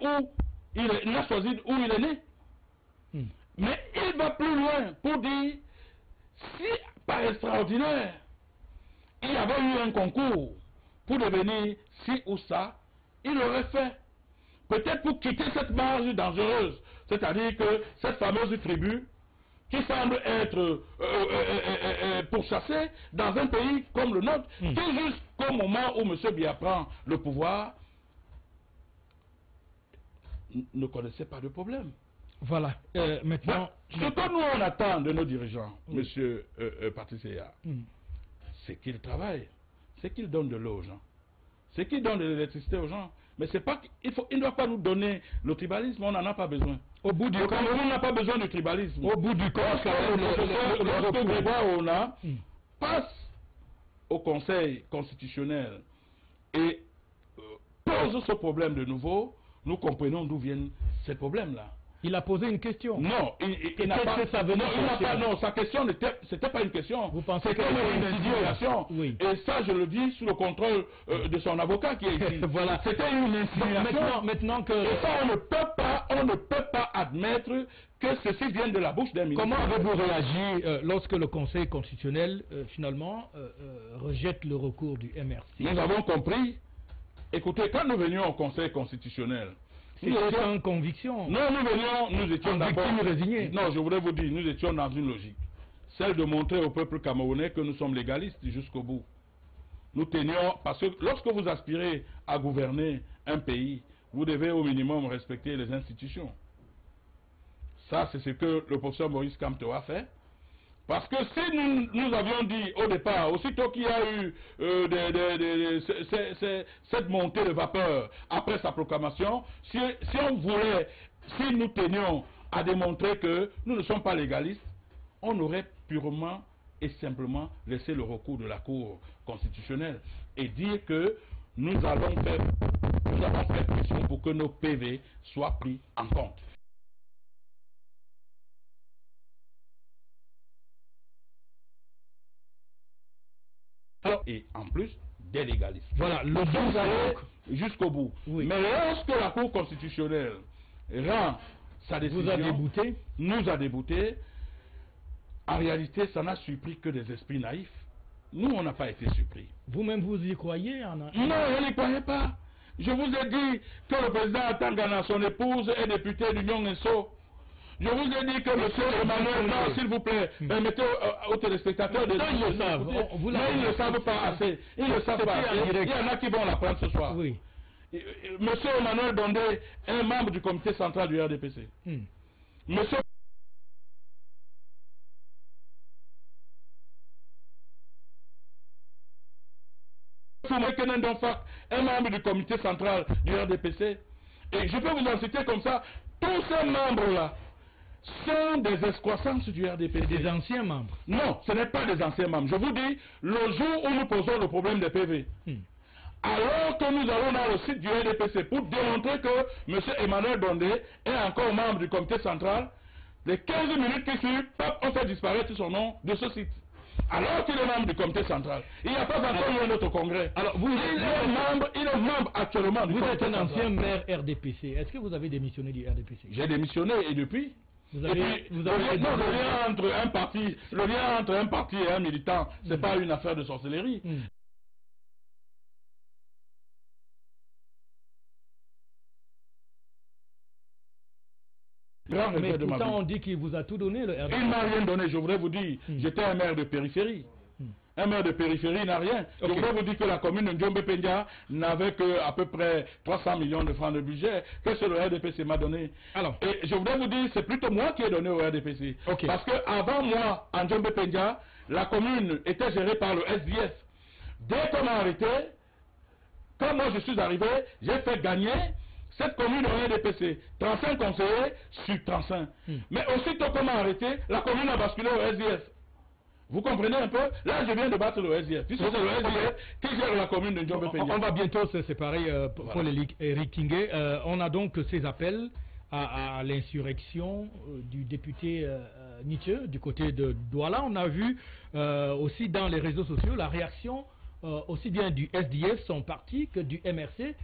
il est né. Mais il va plus loin pour dire, si par extraordinaire, il y avait eu un concours pour devenir ci ou ça, il l'aurait fait. Peut-être pour quitter cette marge dangereuse, c'est-à-dire que cette fameuse tribu qui semble être pourchassée dans un pays comme le nôtre, qui jusqu'au moment où M. Biya prend le pouvoir, ne connaissait pas de problème. Voilà. Maintenant, ce que nous on attend de nos dirigeants, M. Patrice Eya, c'est qu'ils travaillent, c'est qu'ils donnent de l'eau aux gens, c'est qu'ils donnent de l'électricité aux gens. Mais c'est pas il ne doit pas nous donner le tribalisme, on n'en a pas besoin. Au bout du compte, on n'a pas besoin du tribalisme. Au bout du compte, lorsque Grégoire Ona passe au Conseil constitutionnel et pose ce problème de nouveau, nous comprenons d'où viennent ces problèmes-là. Il a posé une question. Non, il n'a pas. Non, sa question c'était pas une question. Vous pensez c'était une insinuation. Oui. Et ça, je le dis sous le contrôle de son avocat qui est ici. Voilà. C'était une insinuation. Maintenant que... Et ça, on ne peut pas admettre que ceci vienne de la bouche d'un ministre. Comment avez-vous réagi lorsque le Conseil constitutionnel, finalement, rejette le recours du MRC? Nous avons compris. Écoutez, quand nous venions au Conseil constitutionnel, c'était sans conviction. Non, nous étions d'abord résignés. Non, je voudrais vous dire, nous étions dans une logique. Celle de montrer au peuple camerounais que nous sommes légalistes jusqu'au bout. Nous tenions, parce que lorsque vous aspirez à gouverner un pays, vous devez au minimum respecter les institutions. Ça, c'est ce que le professeur Maurice Kamto a fait. Parce que si nous avions dit au départ, aussitôt qu'il y a eu cette montée de vapeur après sa proclamation, si nous tenions à démontrer que nous ne sommes pas légalistes, on aurait purement et simplement laissé le recours de la Cour constitutionnelle et dire que nous avons fait pression pour que nos PV soient pris en compte. Et en plus, des légalistes. Voilà, le vous allez jusqu'au bout. Oui. Mais lorsque la Cour constitutionnelle rend sa décision, nous a déboutés, en réalité, ça n'a surpris que des esprits naïfs. Nous, on n'a pas été surpris. Vous-même, vous y croyez Non, je n'y croyais pas. Je vous ai dit que le président Atangana, son épouse, est député d'Union Enso. Je vous ai dit que M. Emmanuel, non, s'il vous plaît, permettez aux téléspectateurs de... Non, ils le savent. Mais ils ne le savent pas assez. Ils ne le savent pas assez. Il y en a qui vont l'apprendre ce soir. Oui. M. Emmanuel Dondé est membre du comité central du RDPC. Monsieur Foumaï Kenen Donfak, un membre du comité central du RDPC. Et je peux vous en citer comme ça. Tous ces membres-là sont des excroissances du RDPC. Des anciens membres? Non, ce n'est pas des anciens membres. Je vous dis, le jour où nous posons le problème des PV, alors que nous allons dans le site du RDPC pour démontrer que M. Emmanuel Dondé est encore membre du comité central, les 15 minutes qui suivent, on fait disparaître son nom de ce site. Alors qu'il est membre du comité central. Il n'y a pas encore eu un autre congrès. Alors, il est membre actuellement du comité central. Vous êtes un ancien maire RDPC. Est-ce que vous avez démissionné du RDPC? J'ai démissionné et depuis. Vous avez le lien entre un parti et un militant, c'est pas une affaire de sorcellerie. Mais pourtant on dit qu'il vous a tout donné, le RDPC. Il m'a rien donné, je voudrais vous dire. J'étais un maire de périphérie. Un maire de périphérie n'a rien. Je voudrais vous dire que la commune de Ndiombe-Pendia n'avait qu'à peu près 300 millions de francs de budget que ce le RDPC m'a donné. Alors, et je voudrais vous dire, c'est plutôt moi qui ai donné au RDPC. Parce qu'avant moi, en Ndiombe-Pendia, la commune était gérée par le SDF. Dès qu'on m'a arrêté, quand moi je suis arrivé, j'ai fait gagner cette commune au RDPC, 35 conseillers sur 35. Mais aussitôt qu'on m'a arrêté, la commune a basculé au SDF. Vous comprenez un peu? Là, je viens de battre le SDF. Puisque c'est le SDF qui gère la commune de Ndiombe-Pendia. On va bientôt se séparer, Paul-Éric Tingé. On a donc ces appels à l'insurrection du député Nietzsche du côté de Douala. On a vu aussi dans les réseaux sociaux la réaction aussi bien du SDF, son parti, que du MRC.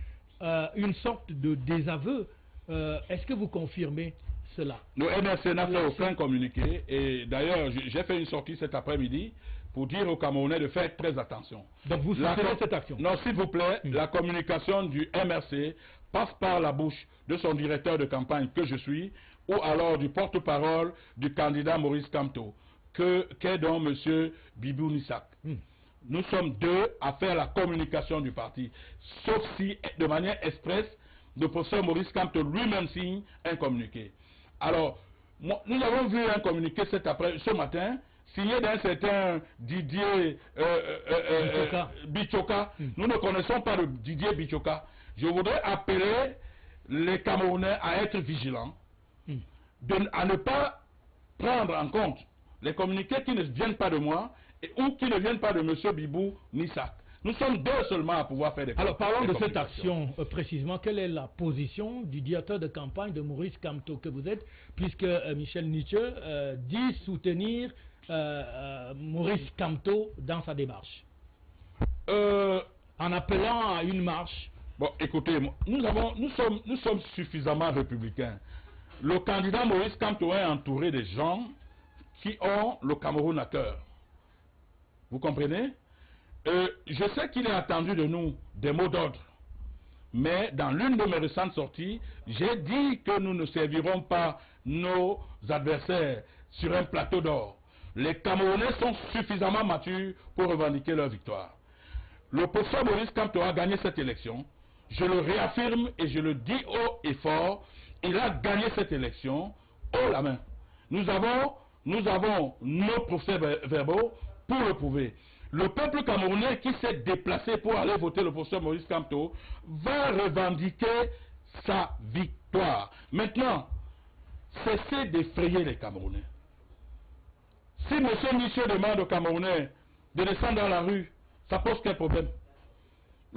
Une sorte de désaveu. Est-ce que vous confirmez cela? Le MRC n'a fait aucun communiqué et d'ailleurs j'ai fait une sortie cet après-midi pour dire aux Camerounais de faire très attention. Donc vous soutenez cette action? Non, s'il vous plaît, la communication du MRC passe par la bouche de son directeur de campagne que je suis ou alors du porte-parole du candidat Maurice Kamto, qu'est donc M. Bibou Nissak. Nous sommes deux à faire la communication du parti, sauf si, de manière expresse, le professeur Maurice Kamto lui-même signe un communiqué. Alors, nous avons vu un communiqué ce matin, signé d'un certain Didier Bichoka. Nous ne connaissons pas le Didier Bichoka. Je voudrais appeler les Camerounais à être vigilants, à ne pas prendre en compte les communiqués qui ne viennent pas de moi, ou qui ne viennent pas de M. Bibou Nissak. Nous sommes deux seulement à pouvoir faire des Alors parlons de cette action précisément. Quelle est la position du directeur de campagne de Maurice Kamto que vous êtes, puisque Michel Nietzsche dit soutenir Maurice Kamto dans sa démarche en appelant à une marche? Bon, écoutez, nous sommes suffisamment républicains. Le candidat Maurice Kamto est entouré de gens qui ont le Cameroun à cœur. Vous comprenez? Je sais qu'il est attendu de nous des mots d'ordre. Mais dans l'une de mes récentes sorties, j'ai dit que nous ne servirons pas nos adversaires sur un plateau d'or. Les Camerounais sont suffisamment matures pour revendiquer leur victoire. Le professeur Maurice Kamto a gagné cette élection. Je le réaffirme et je le dis haut et fort. Il a gagné cette élection haut la main. Nous avons nos procès-verbaux pour le prouver. Le peuple camerounais qui s'est déplacé pour aller voter le professeur Maurice Kamto va revendiquer sa victoire. Maintenant, cessez d'effrayer les Camerounais. Si M. Nietzsche demande aux Camerounais de descendre dans la rue, ça pose quel problème?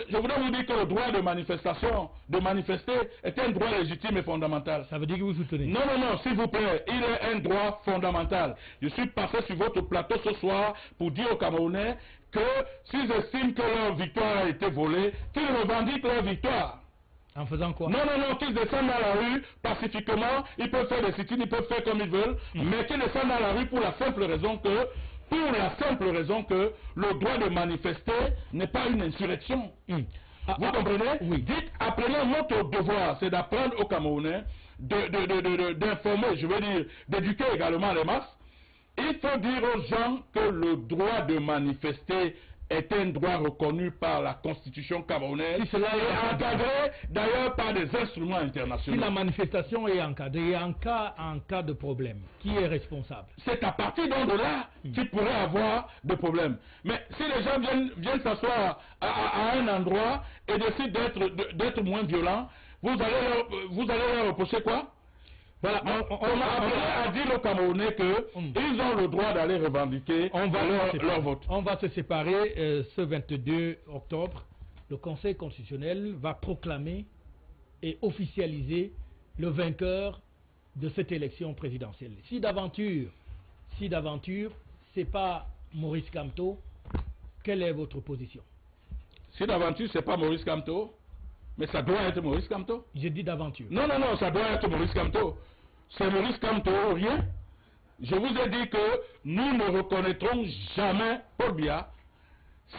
Je voudrais vous dire que le droit de manifestation, de manifester, est un droit légitime et fondamental. Ça veut dire que vous soutenez? Non, non, non, s'il vous plaît, il est un droit fondamental. Je suis passé sur votre plateau ce soir pour dire aux Camerounais que s'ils estiment que leur victoire a été volée, qu'ils revendiquent leur victoire. En faisant quoi? Non, non, non, qu'ils descendent dans la rue pacifiquement, ils peuvent faire des sit-ins, ils peuvent faire comme ils veulent, mais qu'ils descendent dans la rue pour la simple raison que le droit de manifester n'est pas une insurrection. Vous comprenez? Oui. Dites, apprenez notre devoir, c'est d'apprendre aux Camerounais, d'informer, je veux dire, d'éduquer également les masses. Il faut dire aux gens que le droit de manifester est un droit reconnu par la Constitution camerounaise Si cela est et encadré d'ailleurs par des instruments Si internationaux. la manifestation est encadrée en cas de problème, qui est responsable? C'est à partir de là qu'il pourrait avoir de problèmes. Mais si les gens viennent s'asseoir à un endroit et décident d'être moins violents, vous allez leur reprocher quoi? Voilà, On a dit aux Camerounais qu'ils ont le droit d'aller revendiquer leur vote. On va se séparer ce 22 octobre. Le Conseil constitutionnel va proclamer et officialiser le vainqueur de cette élection présidentielle. Si d'aventure, c'est pas Maurice Kamto, quelle est votre position? Si d'aventure, c'est pas Maurice Kamto, mais ça doit être Maurice Kamto. J'ai dit d'aventure. Non, ça doit être Maurice Kamto. C'est Maurice Kamto, rien. Je vous ai dit que nous ne reconnaîtrons jamais Paul Biya.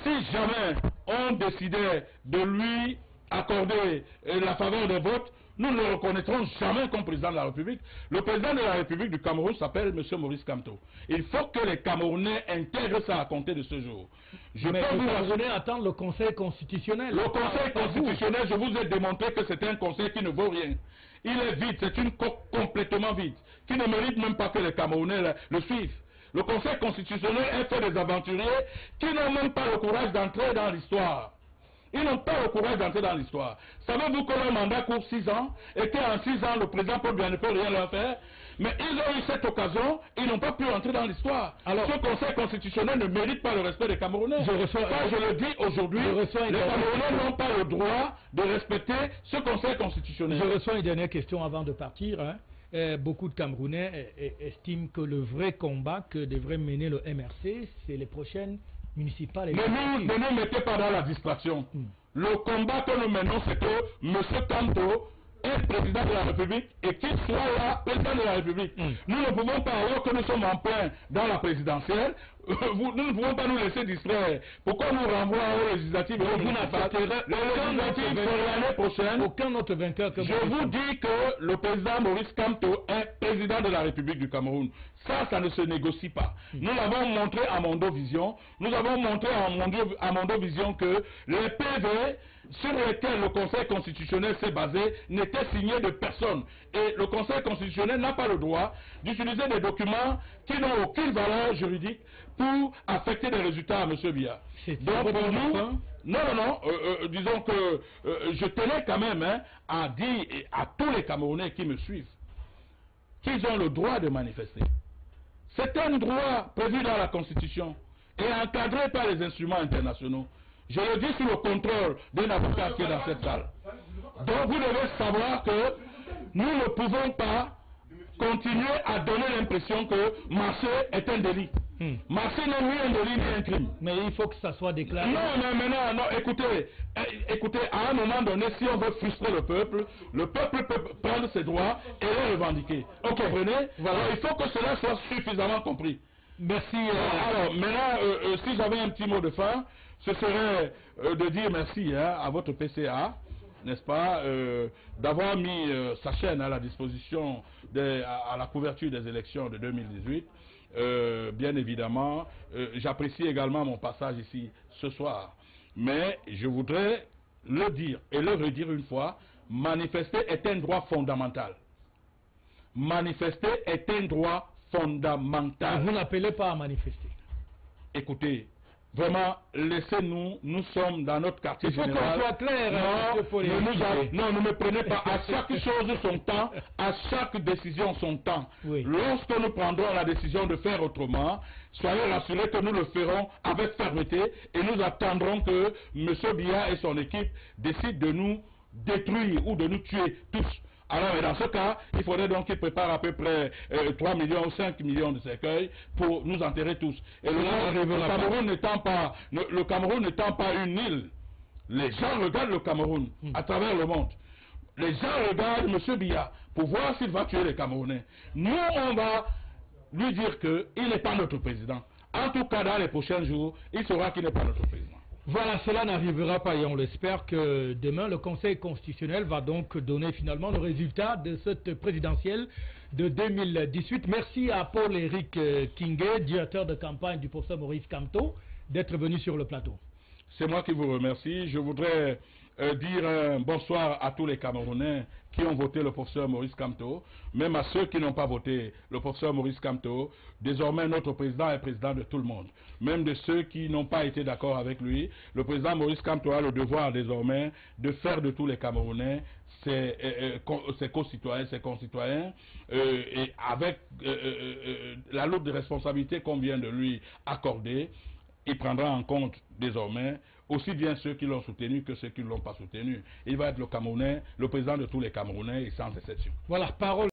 Si jamais on décidait de lui accorder la faveur des votes, nous ne le reconnaîtrons jamais comme président de la République. Le président de la République du Cameroun s'appelle M. Maurice Kamto. Il faut que les Camerounais intègrent ça à compter de ce jour. Mais les Camerounais attendent le Conseil constitutionnel. Le Conseil constitutionnel, je vous ai démontré que c'est un conseil qui ne vaut rien. Il est vide, c'est une coque complètement vide, qui ne mérite même pas que les Camerounais le suivent. Le Conseil constitutionnel est fait des aventuriers qui n'ont même pas le courage d'entrer dans l'histoire. Ils n'ont pas le courage d'entrer dans l'histoire. Savez-vous que leur mandat court 6 ans et qu'en 6 ans, le président Paul Biya ne peut rien leur faire? Mais ils ont eu cette occasion, ils n'ont pas pu entrer dans l'histoire. Alors, ce Conseil constitutionnel ne mérite pas le respect des Camerounais. Je le dis aujourd'hui, les Camerounais n'ont pas le droit de respecter ce Conseil constitutionnel. Je reçois une dernière question avant de partir. Beaucoup de Camerounais estiment que le vrai combat que devrait mener le MRC, c'est les prochaines municipales. Ne nous mettez pas dans la distraction. Le combat que nous menons, c'est que M. Kamto est président de la République et qu'il soit là, président de la République. Nous ne pouvons pas, alors que nous sommes en plein dans la présidentielle, nous ne pouvons pas nous laisser distraire. Pourquoi nous renvoyer aux législatives? Vous n'accepterez l'année prochaine. Aucun autre vainqueur que je vous dis que le président Maurice Kamto est président de la République du Cameroun. Ça ne se négocie pas. Nous l'avons montré à Mondovision. Nous avons montré à Mondovision que les PV sur lesquels le Conseil constitutionnel s'est basé n'étaient signés de personne. Et le Conseil constitutionnel n'a pas le droit d'utiliser des documents qui n'ont aucune valeur juridique pour affecter des résultats à M. Biya. Donc pour nous, disons que je tenais quand même à dire à tous les Camerounais qui me suivent qu'ils ont le droit de manifester. C'est un droit prévu dans la Constitution et encadré par les instruments internationaux. Je le dis sous le contrôle d'un avocat qui est dans cette salle. Donc vous devez savoir que nous ne pouvons pas continuer à donner l'impression que marcher est un délit. Marcher n'est ni un délit ni un crime. Mais il faut que ça soit déclaré. Non, écoutez, à un moment donné, si on veut frustrer le peuple peut prendre ses droits et les revendiquer. Vous comprenez? Voilà, il faut que cela soit suffisamment compris. Merci. Alors, maintenant, si j'avais un petit mot de fin, ce serait de dire merci à votre PCA, n'est-ce pas, d'avoir mis sa chaîne à la disposition à la couverture des élections de 2018. Bien évidemment, j'apprécie également mon passage ici ce soir. Mais je voudrais le dire et le redire une fois, manifester est un droit fondamental. Manifester est un droit fondamental. Vous n'appelez pas à manifester. Écoutez, vraiment, laissez-nous, nous sommes dans notre quartier général. Il faut qu'on soit clair. Non, ne me prenez pas. À chaque chose son temps, à chaque décision son temps. Oui. Lorsque nous prendrons la décision de faire autrement, soyez rassurés que nous le ferons avec fermeté et nous attendrons que M. Biya et son équipe décident de nous détruire ou de nous tuer tous. Alors, dans ce cas, il faudrait donc qu'ils préparent à peu près 3 millions ou 5 millions de cercueils pour nous enterrer tous. Et le Cameroun n'étant pas une île, les gens regardent le Cameroun à travers le monde. Les gens regardent M. Biya pour voir s'il va tuer les Camerounais. Nous, on va lui dire qu'il n'est pas notre président. En tout cas, dans les prochains jours, il saura qu'il n'est pas notre président. Voilà, cela n'arrivera pas et on l'espère que demain le Conseil constitutionnel va donc donner finalement le résultat de cette présidentielle de 2018. Merci à Paul-Éric Kingé, directeur de campagne du professeur Maurice Kamto, d'être venu sur le plateau. C'est moi qui vous remercie. Je voudrais dire un bonsoir à tous les Camerounais qui ont voté le professeur Maurice Kamto, même à ceux qui n'ont pas voté le professeur Maurice Kamto. Désormais, notre président est président de tout le monde, même de ceux qui n'ont pas été d'accord avec lui. Le président Maurice Kamto a le devoir désormais de faire de tous les Camerounais ses co-citoyens, ses concitoyens, et avec la lourde responsabilité qu'on vient de lui accorder. Il prendra en compte désormais aussi bien ceux qui l'ont soutenu que ceux qui ne l'ont pas soutenu. Il va être le Camerounais, le président de tous les Camerounais et sans exception. Voilà, parole.